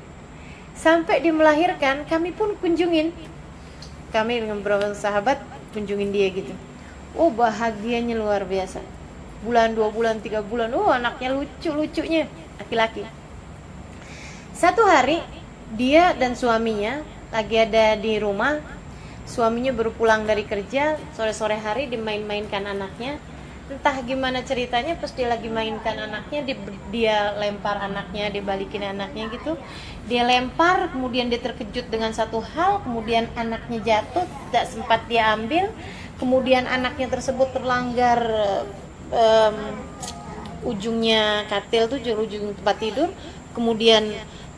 Sampai dia melahirkan, kami pun kunjungin, kami dengan beberapa sahabat kunjungin dia gitu. Oh bahagianya luar biasa. Bulan, 2 bulan, 3 bulan, oh anaknya lucu-lucunya, laki-laki. Satu hari dia dan suaminya lagi ada di rumah. Suaminya baru pulang dari kerja, sore-sore hari dimain-mainkan anaknya. Entah gimana ceritanya, pas dia lagi mainkan anaknya, dia lempar anaknya, dia balikin anaknya gitu. Dia lempar, kemudian dia terkejut dengan satu hal, kemudian anaknya jatuh, tidak sempat dia ambil. Kemudian anaknya tersebut terlanggar ujungnya katil tuh, ujung tempat tidur. Kemudian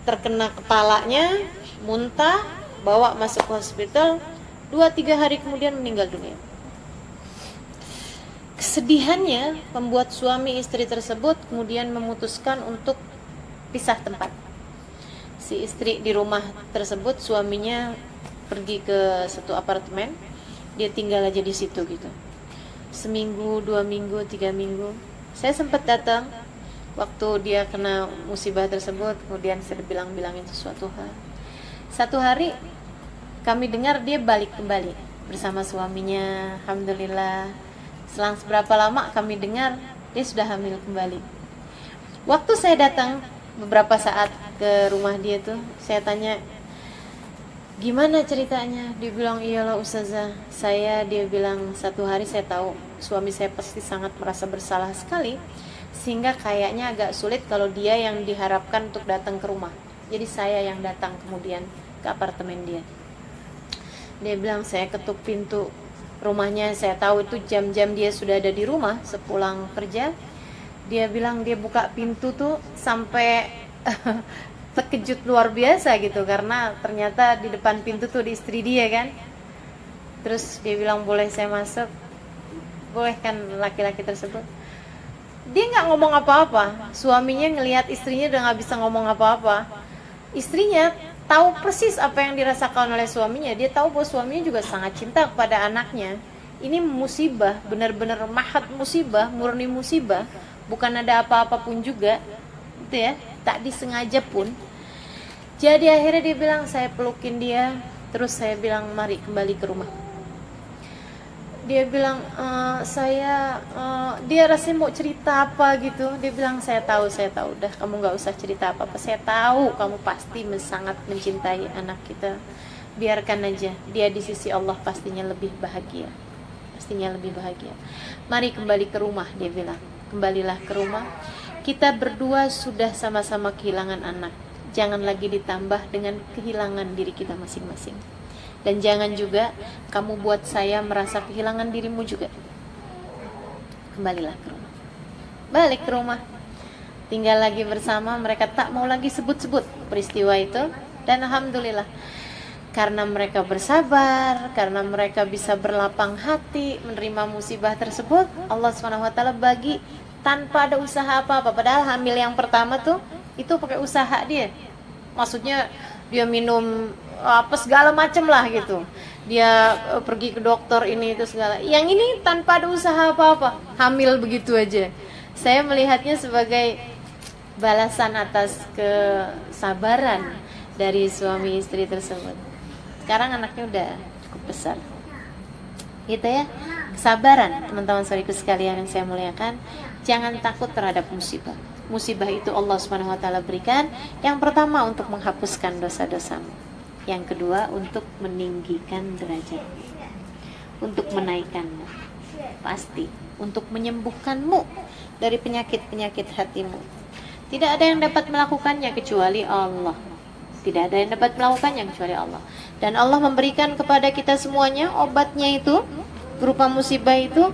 terkena kepalanya, muntah, bawa masuk ke hospital. 2-3 hari kemudian meninggal dunia. Kesedihannya membuat suami istri tersebut kemudian memutuskan untuk pisah tempat. Si istri di rumah tersebut, suaminya pergi ke satu apartemen, dia tinggal aja di situ gitu. Seminggu, 2 minggu, 3 minggu. Saya sempat datang waktu dia kena musibah tersebut, kemudian saya bilang-bilangin sesuatu hal. Satu hari kami dengar dia balik kembali bersama suaminya, alhamdulillah. Selang seberapa lama kami dengar dia sudah hamil kembali. Waktu saya datang beberapa saat ke rumah dia tuh, saya tanya, gimana ceritanya? Dia bilang, iyalah ustazah, dia bilang satu hari saya tahu suami saya pasti sangat merasa bersalah sekali, sehingga kayaknya agak sulit kalau dia yang diharapkan untuk datang ke rumah. Jadi saya yang datang kemudian ke apartemen dia. Dia bilang, saya ketuk pintu rumahnya, saya tahu itu jam-jam dia sudah ada di rumah sepulang kerja. Dia bilang dia buka pintu tuh sampai terkejut luar biasa gitu, karena ternyata di depan pintu tuh di istri dia kan. Terus dia bilang, boleh saya masuk? Boleh kan laki-laki tersebut. Dia nggak ngomong apa-apa. Suaminya ngelihat istrinya udah nggak bisa ngomong apa-apa. Istrinya tahu persis apa yang dirasakan oleh suaminya. Dia tahu bahwa suaminya juga sangat cinta kepada anaknya. Ini musibah, benar-benar mahat musibah, murni musibah. Bukan ada apa-apa pun juga, gitu ya, tak disengaja pun. Jadi akhirnya dia bilang, saya pelukin dia, terus saya bilang, mari kembali ke rumah. Dia bilang, dia rasanya mau cerita apa gitu. Dia bilang, saya tahu, udah kamu gak usah cerita apa-apa. Saya tahu kamu pasti sangat mencintai anak kita. Biarkan aja, dia di sisi Allah pastinya lebih bahagia. Mari kembali ke rumah, dia bilang. Kembalilah ke rumah. Kita berdua sudah sama-sama kehilangan anak. Jangan lagi ditambah dengan kehilangan diri kita masing-masing. Dan jangan juga kamu buat saya merasa kehilangan dirimu juga. Kembalilah ke rumah. Balik ke rumah. Tinggal lagi bersama. Mereka tak mau lagi sebut-sebut peristiwa itu. Dan alhamdulillah, karena mereka bersabar, karena mereka bisa berlapang hati menerima musibah tersebut, Allah SWT bagi tanpa ada usaha apa-apa. Padahal hamil yang pertama tuh, itu pakai usaha dia. Maksudnya dia minum apa segala macam lah gitu. Dia pergi ke dokter ini itu segala. Yang ini tanpa ada usaha apa-apa, hamil begitu aja. Saya melihatnya sebagai balasan atas kesabaran dari suami istri tersebut. Sekarang anaknya udah cukup besar. Gitu ya. Kesabaran, teman-teman saudariku sekalian yang saya muliakan. Jangan takut terhadap musibah. Musibah itu Allah SWT berikan. Yang pertama untuk menghapuskan dosa-dosamu. Yang kedua untuk meninggikan derajatmu, untuk menaikkanmu, pasti untuk menyembuhkanmu dari penyakit-penyakit hatimu. Tidak ada yang dapat melakukannya kecuali Allah. Tidak ada yang dapat melakukannya kecuali Allah. Dan Allah memberikan kepada kita semuanya obatnya itu berupa musibah itu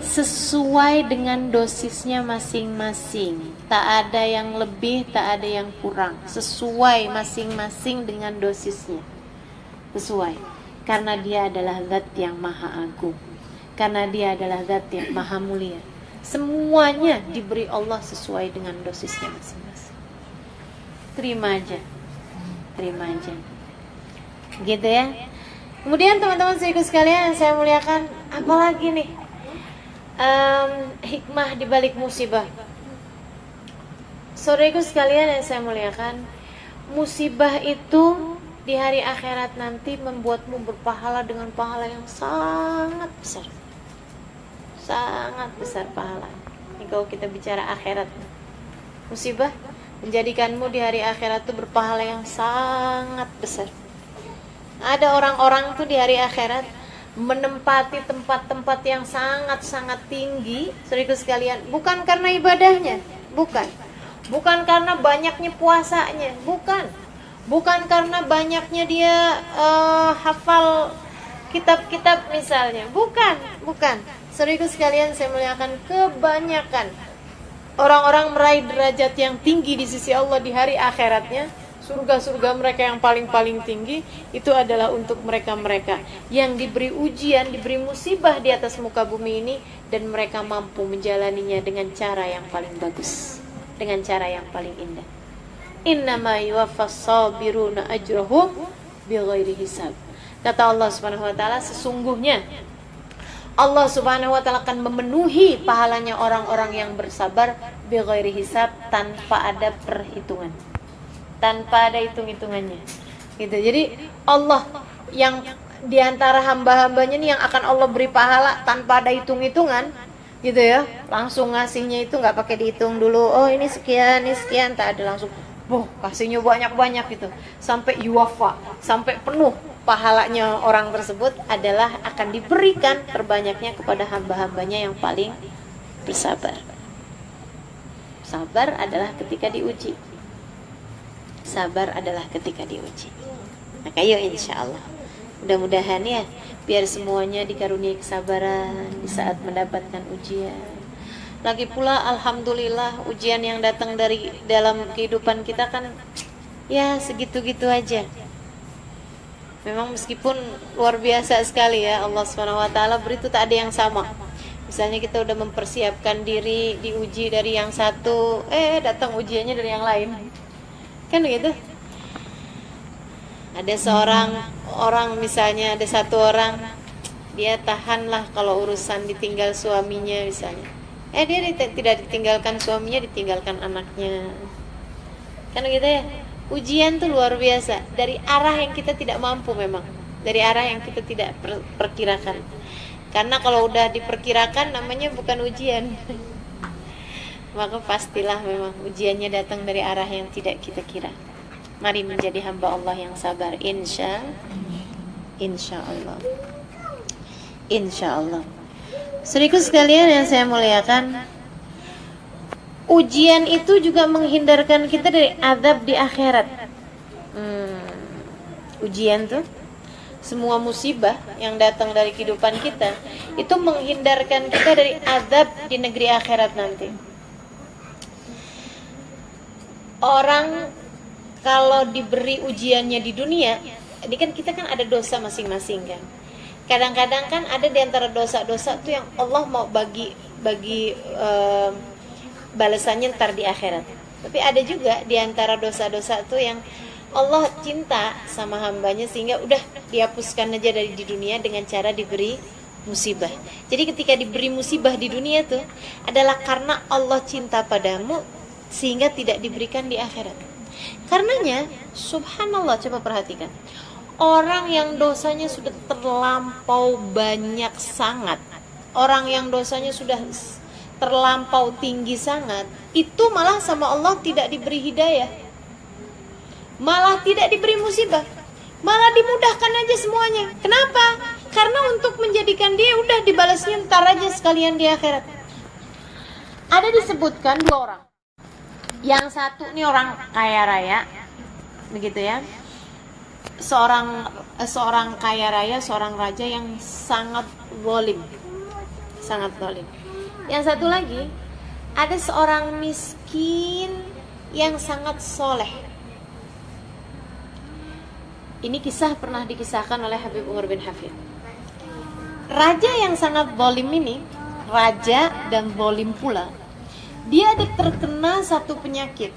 sesuai dengan dosisnya masing-masing. Tak ada yang lebih, tak ada yang kurang. Sesuai masing-masing dengan dosisnya. Sesuai. Karena dia adalah zat yang maha agung. Karena dia adalah zat yang maha mulia. Semuanya diberi Allah sesuai dengan dosisnya masing-masing. Terima aja. Terima aja. Gitu ya. Kemudian teman-teman sekalian yang saya muliakan, apalagi nih hikmah di balik musibah. Saudaraku sekalian yang saya muliakan, musibah itu di hari akhirat nanti membuatmu berpahala dengan pahala yang sangat besar. Sangat besar pahala. Ini kalau kita bicara akhirat, musibah menjadikanmu di hari akhirat itu berpahala yang sangat besar. Ada orang-orang tuh di hari akhirat menempati tempat-tempat yang sangat-sangat tinggi, saudaraku sekalian, bukan karena ibadahnya, bukan karena banyaknya puasanya, bukan karena banyaknya dia hafal kitab-kitab misalnya, bukan. Saudaraku sekalian, saya muliakan, kebanyakan orang-orang meraih derajat yang tinggi di sisi Allah di hari akhiratnya, surga-surga mereka yang paling tinggi, itu adalah untuk mereka-mereka yang diberi ujian, diberi musibah di atas muka bumi ini, dan mereka mampu menjalaninya dengan cara yang paling bagus, dengan cara yang paling indah. Innama yuwaffas sabiruna ajrahum bighairi hisab. Kata Allah Subhanahu wa taala, sesungguhnya Allah Subhanahu wa taala akan memenuhi pahalanya orang-orang yang bersabar bighairi hisab, tanpa ada perhitungan. Tanpa ada hitung-hitungannya. Gitu. Jadi Allah yang diantara hamba-hambanya nih yang akan Allah beri pahala tanpa ada hitung-hitungan, gitu ya. Langsung ngasihnya itu nggak pakai dihitung dulu. Oh ini sekian, tak ada, langsung kasihnya banyak-banyak gitu. Sampai yuwafa, sampai penuh pahalanya orang tersebut adalah akan diberikan terbanyaknya kepada hamba-hambanya yang paling bersabar. Sabar adalah ketika diuji. Sabar adalah ketika diuji. Maka yuk insya Allah, mudah-mudahan ya, biar semuanya dikaruniai kesabaran di saat mendapatkan ujian. Lagi pula alhamdulillah, ujian yang datang dari dalam kehidupan kita kan ya segitu-gitu aja. Memang meskipun luar biasa sekali ya, Allah Subhanahu wa taala beri itu tak ada yang sama. Misalnya kita udah mempersiapkan diri diuji dari yang satu, datang ujiannya dari yang lain. Kan gitu. Ada seorang orang, misalnya ada satu orang, dia tahanlah kalau urusan ditinggal suaminya misalnya. Dia tidak ditinggalkan suaminya, ditinggalkan anaknya. Kan gitu ya. Ujian tuh luar biasa, dari arah yang kita tidak mampu memang, dari arah yang kita tidak perkirakan. Karena kalau udah diperkirakan namanya bukan ujian. Maka pastilah memang ujiannya datang dari arah yang tidak kita kira. Mari menjadi hamba Allah yang sabar, insya Allah. Insya Allah. Saudaraku sekalian yang saya muliakan, ujian itu juga menghindarkan kita dari azab di akhirat. Ujian tuh, semua musibah yang datang dari kehidupan kita itu menghindarkan kita dari azab di negeri akhirat nanti. Orang kalau diberi ujiannya di dunia, ini kan kita kan ada dosa masing-masing kan. Kadang-kadang kan ada di antara dosa-dosa tuh yang Allah mau bagi balasannya ntar di akhirat. Tapi ada juga di antara dosa-dosa tuh yang Allah cinta sama hambanya sehingga udah dihapuskan aja dari di dunia dengan cara diberi musibah. Jadi ketika diberi musibah di dunia tuh adalah karena Allah cinta padamu, sehingga tidak diberikan di akhirat. Karenanya, subhanallah, coba perhatikan. Orang yang dosanya sudah terlampau banyak sangat, orang yang dosanya sudah terlampau tinggi sangat, itu malah sama Allah tidak diberi hidayah, malah tidak diberi musibah, malah dimudahkan aja semuanya. Kenapa? Karena untuk menjadikan dia udah dibalasnya ntar aja sekalian di akhirat. Ada disebutkan dua orang. Yang satu nih orang kaya raya, begitu ya. Seorang kaya raya, seorang raja yang sangat zalim, sangat zalim. Yang satu lagi, ada seorang miskin yang sangat soleh. Ini kisah pernah dikisahkan oleh Habib Umar bin Hafid. Raja yang sangat zalim ini, raja dan zalim pula, dia terkena satu penyakit.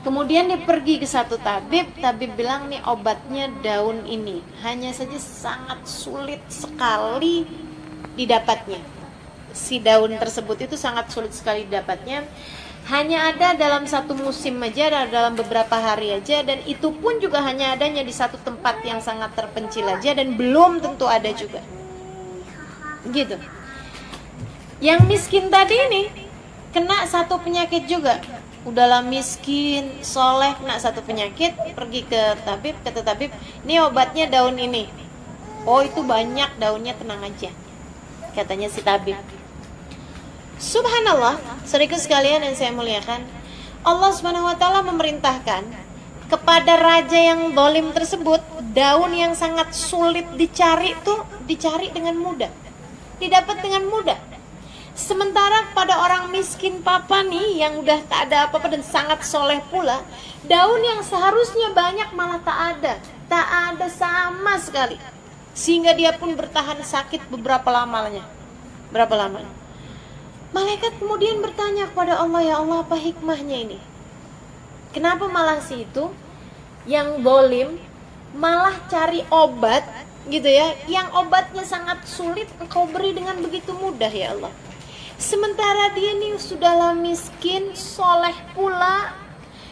Kemudian dia pergi ke satu tabib. Tabib bilang, nih obatnya daun ini. Hanya saja sangat sulit sekali didapatnya. Si daun tersebut itu sangat sulit sekali didapatnya. Hanya ada dalam satu musim aja, dalam beberapa hari aja. Dan itu pun juga hanya adanya di satu tempat yang sangat terpencil aja. Dan belum tentu ada juga. Gitu. Yang miskin tadi ini kena satu penyakit juga. Udahlah miskin, soleh, kena satu penyakit, pergi ke tabib, kata tabib, ini obatnya daun ini. Oh itu banyak daunnya, tenang aja, katanya si tabib. Subhanallah, saudaraku sekalian yang saya muliakan, Allah Subhanahu wa taala memerintahkan kepada raja yang zalim tersebut, daun yang sangat sulit dicari tuh dicari dengan mudah, didapat dengan mudah. Sementara pada orang miskin papa nih yang udah tak ada apa-apa dan sangat soleh pula, daun yang seharusnya banyak malah tak ada sama sekali, sehingga dia pun bertahan sakit beberapa lamanya. Malaikat kemudian bertanya kepada Allah, ya Allah, apa hikmahnya ini? Kenapa malah si itu yang zalim malah cari obat gitu ya, yang obatnya sangat sulit engkau beri dengan begitu mudah ya Allah. Sementara dia ini sudahlah miskin, soleh pula,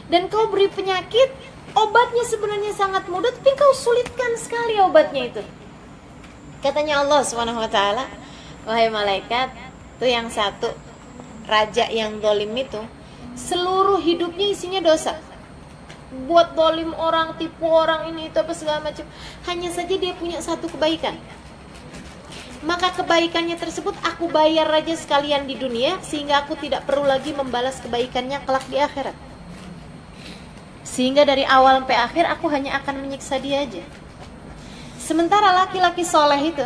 dan kau beri penyakit, obatnya sebenarnya sangat mudah, tapi kau sulitkan sekali obatnya itu. Katanya Allah Subhanahu wa taala, wahai malaikat, tuh yang satu, raja yang zalim itu, seluruh hidupnya isinya dosa. Buat zalim orang, tipu orang, ini itu apa segala macam. Hanya saja dia punya satu kebaikan. Maka kebaikannya tersebut aku bayar raja sekalian di dunia, sehingga aku tidak perlu lagi membalas kebaikannya kelak di akhirat. Sehingga dari awal sampai akhir aku hanya akan menyiksa dia aja. Sementara laki-laki soleh itu,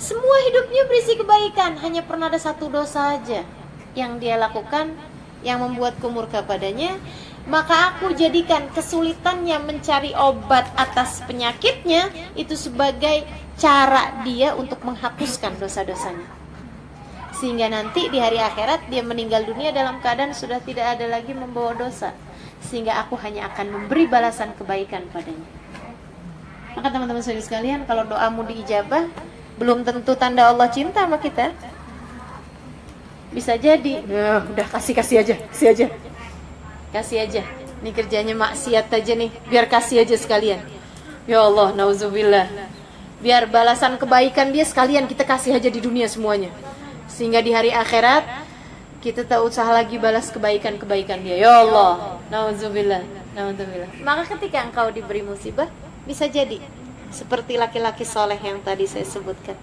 semua hidupnya berisi kebaikan, hanya pernah ada satu dosa aja yang dia lakukan, yang membuatku murka padanya. Maka aku jadikan kesulitannya mencari obat atas penyakitnya itu sebagai cara dia untuk menghapuskan dosa-dosanya, sehingga nanti di hari akhirat dia meninggal dunia dalam keadaan sudah tidak ada lagi membawa dosa, sehingga aku hanya akan memberi balasan kebaikan padanya. Maka teman-teman saudara sekalian, kalau doamu diijabah, belum tentu tanda Allah cinta sama kita. Bisa jadi, udah kasih aja. Ini kerjanya maksiat aja nih, biar kasih aja sekalian. Ya Allah, nauzubillah. Biar balasan kebaikan dia sekalian kita kasih aja di dunia semuanya, sehingga di hari akhirat kita tak usah lagi balas kebaikan-kebaikan dia. Ya Allah, nauzubillah. Maka ketika engkau diberi musibah, bisa jadi seperti laki-laki soleh yang tadi saya sebutkan.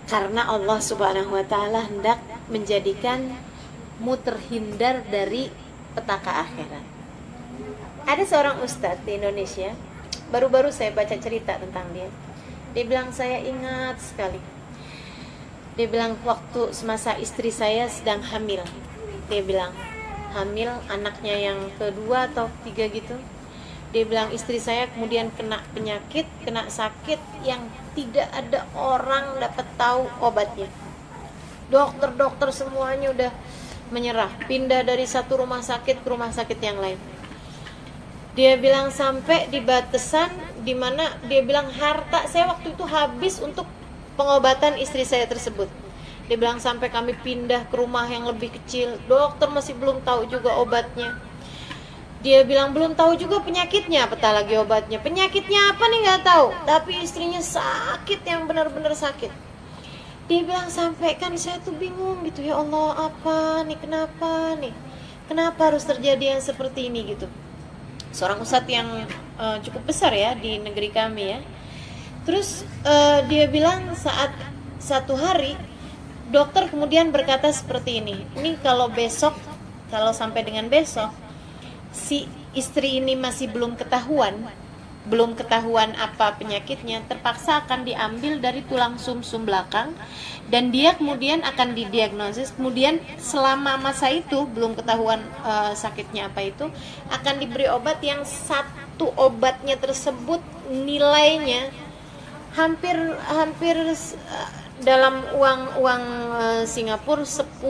Karena Allah Subhanahu wa taala hendak menjadikanmu terhindar dari petaka akhirat. Ada seorang ustadz di Indonesia, baru-baru saya baca cerita tentang dia. Dia bilang, saya ingat sekali. Dia bilang, waktu semasa istri saya sedang hamil. Dia bilang, hamil anaknya yang kedua atau ketiga gitu. Dia bilang, istri saya kemudian kena penyakit, kena sakit yang tidak ada orang dapat tahu obatnya. Dokter-dokter semuanya udah menyerah, pindah dari satu rumah sakit ke rumah sakit yang lain. Dia bilang sampai di batasan dimana dia bilang harta saya waktu itu habis untuk pengobatan istri saya tersebut. Dia bilang sampai kami pindah ke rumah yang lebih kecil, dokter masih belum tahu juga obatnya. Dia bilang belum tahu juga penyakitnya, apatah lagi obatnya. Penyakitnya apa nih nggak tahu, tapi istrinya sakit yang benar-benar sakit. Dia bilang sampai kan saya tuh bingung gitu, ya Allah apa nih, kenapa harus terjadi yang seperti ini gitu. Seorang ustadz yang cukup besar ya di negeri kami ya. Terus dia bilang saat satu hari dokter kemudian berkata seperti ini kalau sampai dengan besok si istri ini masih belum ketahuan belum ketahuan apa penyakitnya, terpaksa akan diambil dari tulang sumsum belakang dan dia kemudian akan didiagnosis. Kemudian selama masa itu belum ketahuan sakitnya apa itu, akan diberi obat yang satu obatnya tersebut nilainya hampir dalam uang Singapura 10.000.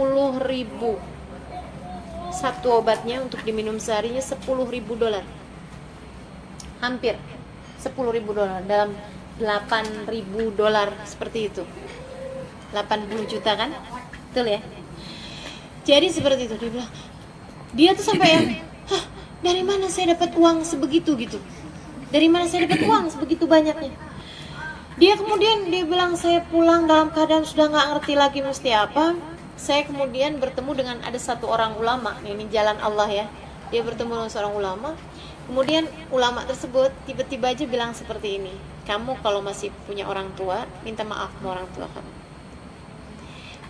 Satu obatnya untuk diminum seharinya $10.000. Hampir $10.000 dalam $8.000 seperti itu. 80 juta kan? Betul ya? Jadi seperti itu dia bilang. Dia tuh sampai yang, "Hah, dari mana saya dapat uang sebegitu gitu? Dari mana saya dapat uang sebegitu banyaknya?" Dia kemudian dia bilang, "Saya pulang dalam keadaan sudah nggak ngerti lagi mesti apa." Saya kemudian bertemu dengan ada satu orang ulama. Ini jalan Allah ya. Dia bertemu dengan seorang ulama. Kemudian ulama tersebut tiba-tiba aja bilang seperti ini, "Kamu kalau masih punya orang tua, minta maaf sama orang tua kamu.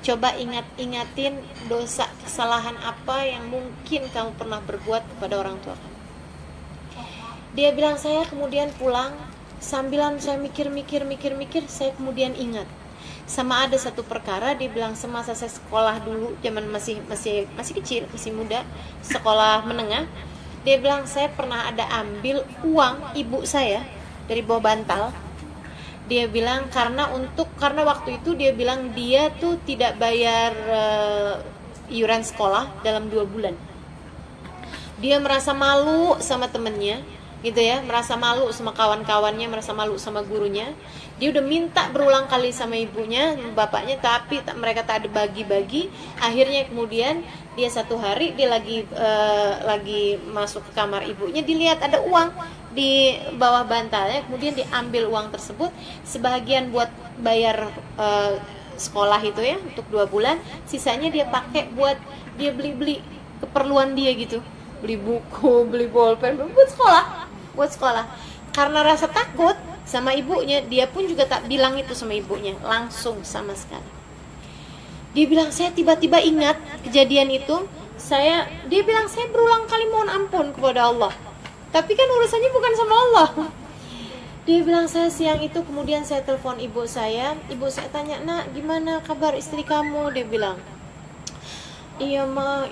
Coba ingatin dosa kesalahan apa yang mungkin kamu pernah berbuat kepada orang tua kamu." Dia bilang, "Saya kemudian pulang, sambilan saya mikir, saya kemudian ingat sama ada satu perkara." Dia bilang, semasa saya sekolah dulu, zaman masih kecil, masih muda, sekolah menengah. Dia bilang, saya pernah ada ambil uang ibu saya dari bawah bantal. Dia bilang karena waktu itu dia bilang dia tuh tidak bayar iuran sekolah dalam 2 bulan. Dia merasa malu sama temennya, gitu ya, merasa malu sama kawan-kawannya, merasa malu sama gurunya. Dia udah minta berulang kali sama ibunya, bapaknya, tapi mereka tak ada bagi-bagi. Akhirnya kemudian dia satu hari dia lagi masuk ke kamar ibunya, dilihat ada uang di bawah bantalnya. Kemudian diambil uang tersebut, sebagian buat bayar sekolah itu ya untuk 2 bulan, sisanya dia pakai buat dia beli-beli keperluan dia gitu, beli buku, beli bolpen, buat sekolah. Karena rasa takut sama ibunya, dia pun juga tak bilang itu sama ibunya langsung sama sekali. Dia bilang, saya tiba-tiba ingat kejadian itu. Dia bilang, saya berulang kali mohon ampun kepada Allah, tapi kan urusannya bukan sama Allah. Dia bilang, saya siang itu kemudian saya telepon ibu saya tanya, "Nak, gimana kabar istri kamu?" Dia bilang, "Iya ma,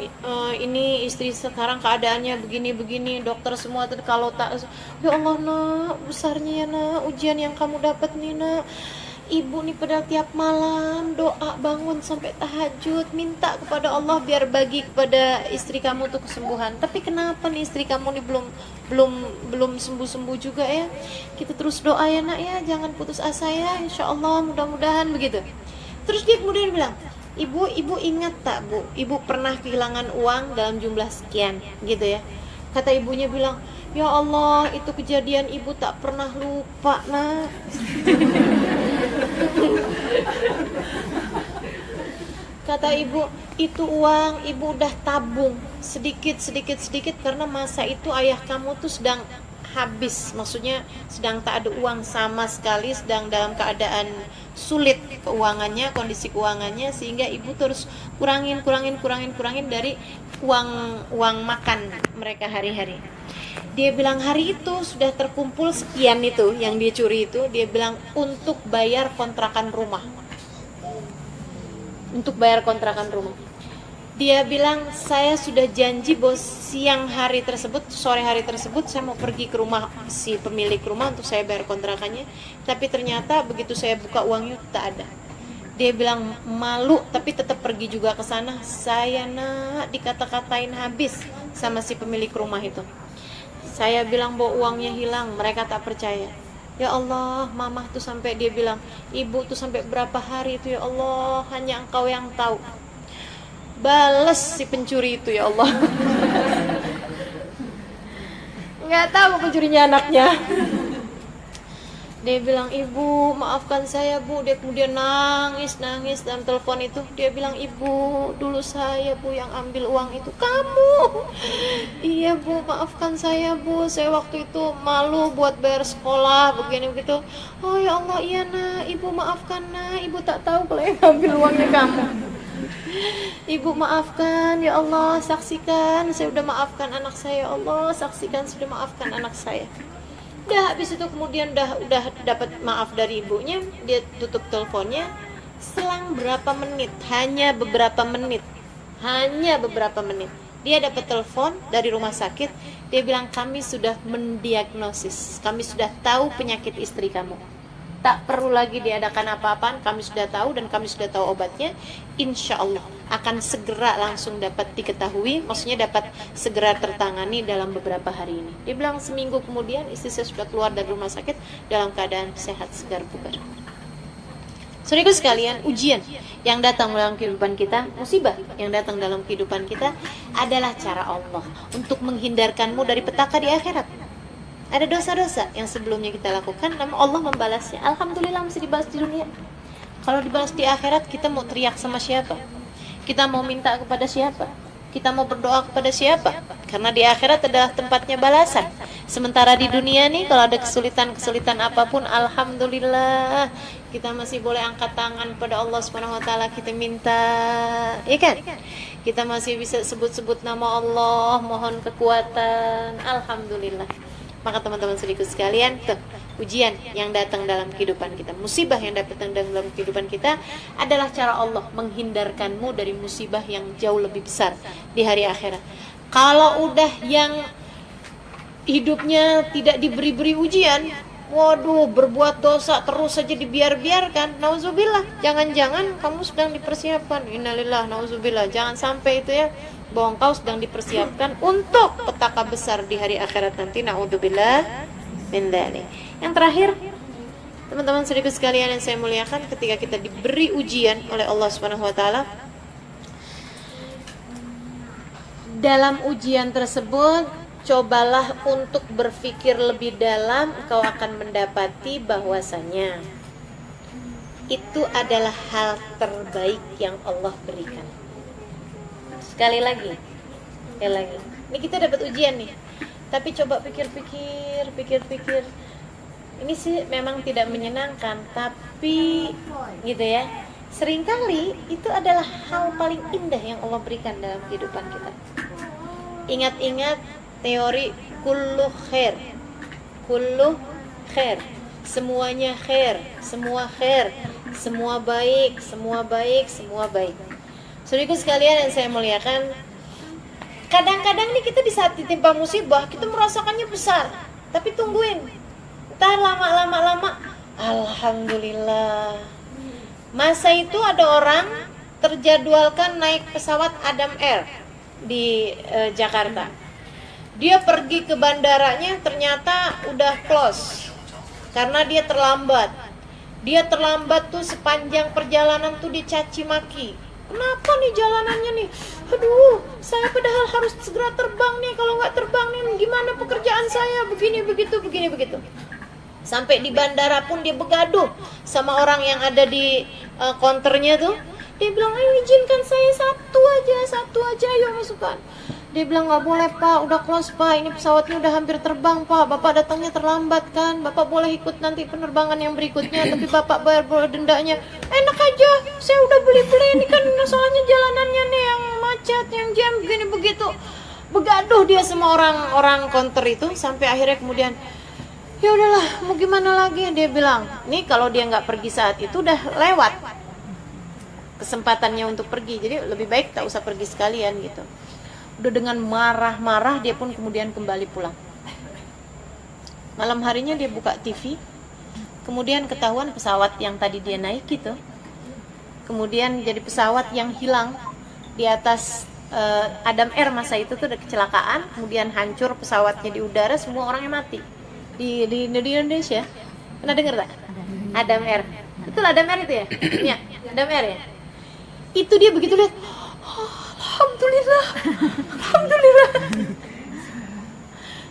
ini istri sekarang keadaannya begini, dokter semua kalau tak." Ya Allah nak, besarnya ya nak ujian yang kamu dapat nih nak. Ibu nih pada tiap malam doa bangun sampai tahajud, minta kepada Allah biar bagi kepada istri kamu tuh kesembuhan. Tapi kenapa nih istri kamu nih belum sembuh juga ya? Kita terus doa ya nak ya, jangan putus asa ya, insya Allah mudah-mudahan begitu." Terus dia kemudian bilang, Ibu ingat tak bu, ibu pernah kehilangan uang dalam jumlah sekian gitu ya. Kata ibunya bilang, "Ya Allah, itu kejadian ibu tak pernah lupa nak." Kata ibu, itu uang ibu udah tabung sedikit karena masa itu ayah kamu tuh sedang habis, maksudnya sedang tak ada uang sama sekali, sedang dalam keadaan sulit kondisi keuangannya, sehingga ibu terus kurangin dari uang makan mereka hari-hari. Dia bilang hari itu sudah terkumpul sekian itu yang dia curi itu, dia bilang untuk bayar kontrakan rumah. Dia bilang, saya sudah janji bos sore hari tersebut saya mau pergi ke rumah si pemilik rumah untuk saya bayar kontrakannya, tapi ternyata begitu saya buka uangnya tak ada. Dia bilang malu tapi tetap pergi juga ke sana. Saya nak dikata-katain habis sama si pemilik rumah itu. Saya bilang bahwa uangnya hilang, mereka tak percaya. Ya Allah, mama tuh sampai dia bilang, ibu tuh sampai berapa hari itu ya Allah, hanya engkau yang tahu. Bales si pencuri itu ya Allah. Nggak tahu pencurinya anaknya. Dia bilang, "Ibu, maafkan saya bu." Dia kemudian nangis dalam telepon itu. Dia bilang, "Ibu, dulu saya bu yang ambil uang itu." "Kamu?" "Iya bu, maafkan saya bu. Saya waktu itu malu buat bayar sekolah begini begitu." "Oh ya Allah, iya nak. Ibu maafkan nak. Ibu tak tahu kalau yang ambil uangnya kamu." "Ibu maafkan ya Allah, saksikan saya sudah maafkan anak saya. Ya Allah, saksikan sudah maafkan anak saya." Udah habis itu kemudian udah dapat maaf dari ibunya, dia tutup teleponnya. Selang berapa menit, hanya beberapa menit, dia dapat telepon dari rumah sakit. Dia bilang, kami sudah mendiagnosis, kami sudah tahu penyakit istri kamu, tak perlu lagi diadakan apa-apaan, kami sudah tahu dan kami sudah tahu obatnya. Insya Allah akan segera langsung dapat diketahui, maksudnya dapat segera tertangani dalam beberapa hari ini. Dia bilang seminggu kemudian istri saya sudah keluar dari rumah sakit dalam keadaan sehat, segar, bugar. Saudaraku sekalian, ujian yang datang dalam kehidupan kita, musibah yang datang dalam kehidupan kita adalah cara Allah untuk menghindarkanmu dari petaka di akhirat. Ada dosa-dosa yang sebelumnya kita lakukan, namun Allah membalasnya. Alhamdulillah masih dibalas di dunia. Kalau dibalas di akhirat, kita mau teriak sama siapa? Kita mau minta kepada siapa? Kita mau berdoa kepada siapa? Karena di akhirat adalah tempatnya balasan. Sementara di dunia nih, kalau ada kesulitan apapun, alhamdulillah kita masih boleh angkat tangan pada Allah Subhanahu wa taala, kita minta, ya kan? Kita masih bisa sebut-sebut nama Allah, mohon kekuatan. Alhamdulillah. Maka teman-teman sedikit sekalian, tuh ujian yang datang dalam kehidupan kita, musibah yang datang dalam kehidupan kita adalah cara Allah menghindarkanmu dari musibah yang jauh lebih besar di hari akhirat. Kalau udah yang hidupnya tidak diberi ujian, waduh, berbuat dosa terus saja dibiarkan, nauzubillah. Jangan-jangan kamu sedang dipersiapkan, innalillah, nauzubillah. Jangan sampai itu ya, bahwa engkau sedang dipersiapkan untuk petaka besar di hari akhirat nanti, naudzubillah min dzalik. Yang terakhir, teman-teman saudaraku sekalian yang saya muliakan, ketika kita diberi ujian oleh Allah Subhanahu wa taala, dalam ujian tersebut cobalah untuk berpikir lebih dalam, engkau akan mendapati bahwasanya itu adalah hal terbaik yang Allah berikan. Sekali lagi. Ini kita dapat ujian nih. Tapi coba pikir-pikir. Ini sih memang tidak menyenangkan, tapi gitu ya. Seringkali itu adalah hal paling indah yang Allah berikan dalam kehidupan kita. Ingat-ingat teori kullu khair. Semuanya khair, semua khair, semua baik. Saudaraku sekalian yang saya muliakan, kadang-kadang nih kita di saat ditimpa musibah, kita merasakannya besar. Tapi tungguin, entar lama, alhamdulillah. Masa itu ada orang terjadwalkan naik pesawat Adam Air di Jakarta. Dia pergi ke bandaranya, ternyata udah close karena dia terlambat. Dia terlambat tuh sepanjang perjalanan tuh dicaci maki. Kenapa nih jalanannya nih? Aduh, saya padahal harus segera terbang nih. Kalau nggak terbang nih, gimana pekerjaan saya? Begini begitu. Sampai di bandara pun dia begaduh sama orang yang ada di counternya tuh. Dia bilang, ayo izinkan saya satu aja, ayo masukkan. Dia bilang, nggak boleh pak, udah close pak, ini pesawatnya udah hampir terbang pak, bapak datangnya terlambat kan, bapak boleh ikut nanti penerbangan yang berikutnya, tapi bapak bayar dendanya. Enak aja, saya udah beli ini kan soalnya jalanannya nih yang macet, yang jam, begini begitu. Begaduh dia sama orang counter itu, sampai akhirnya kemudian, ya udahlah, mau gimana lagi, dia bilang, nih kalau dia nggak pergi saat itu udah lewat kesempatannya untuk pergi, jadi lebih baik tak usah pergi sekalian gitu. Udah dengan marah-marah dia pun kemudian kembali pulang. Malam harinya dia buka TV, kemudian ketahuan pesawat yang tadi dia naik gitu, kemudian jadi pesawat yang hilang di atas Adam Air. Masa itu tuh ada kecelakaan, kemudian hancur pesawatnya di udara, semua orangnya mati di Indonesia. Pernah dengar tak? Adam Air. Betul Adam Air itu ya? Iya, Adam Air ya. Itu dia begitu lihat, Alhamdulillah.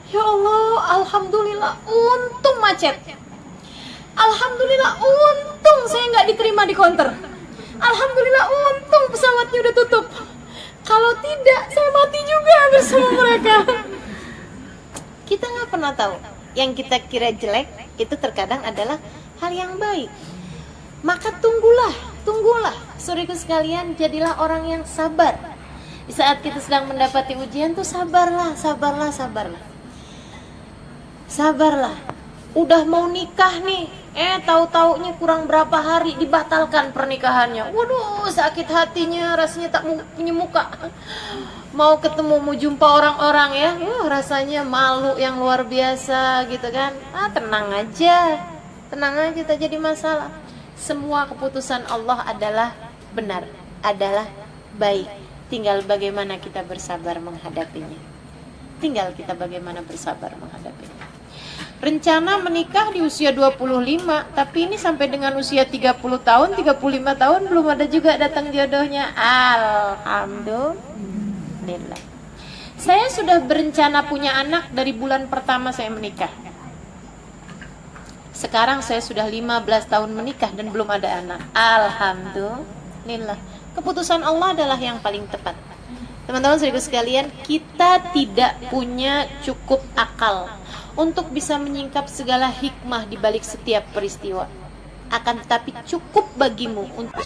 Ya Allah, alhamdulillah, untung macet. Alhamdulillah, untung saya nggak diterima di counter. Alhamdulillah, untung pesawatnya udah tutup. Kalau tidak, saya mati juga bersama mereka. Kita nggak pernah tahu. Yang kita kira jelek, itu terkadang adalah hal yang baik. Maka tunggulah. Saudaraku sekalian, jadilah orang yang sabar. Di saat kita sedang mendapati ujian tuh sabarlah. Udah mau nikah nih, tahu-taunya kurang berapa hari dibatalkan pernikahannya. Waduh, sakit hatinya, rasanya tak punya muka. Mau ketemu, mau jumpa orang-orang ya, rasanya malu yang luar biasa gitu kan. Tenang aja, tak jadi masalah. Semua keputusan Allah adalah benar, adalah baik. Tinggal bagaimana kita bersabar menghadapinya. Rencana menikah di usia 25, tapi ini sampai dengan usia 30 tahun, 35 tahun belum ada juga datang jodohnya. Alhamdulillah. Saya sudah berencana punya anak dari bulan pertama saya menikah. Sekarang saya sudah 15 tahun menikah dan belum ada anak. Alhamdulillah. Keputusan Allah adalah yang paling tepat. Teman-teman saudara sekalian, kita tidak punya cukup akal untuk bisa menyingkap segala hikmah di balik setiap peristiwa. Akan tetapi cukup bagimu untuk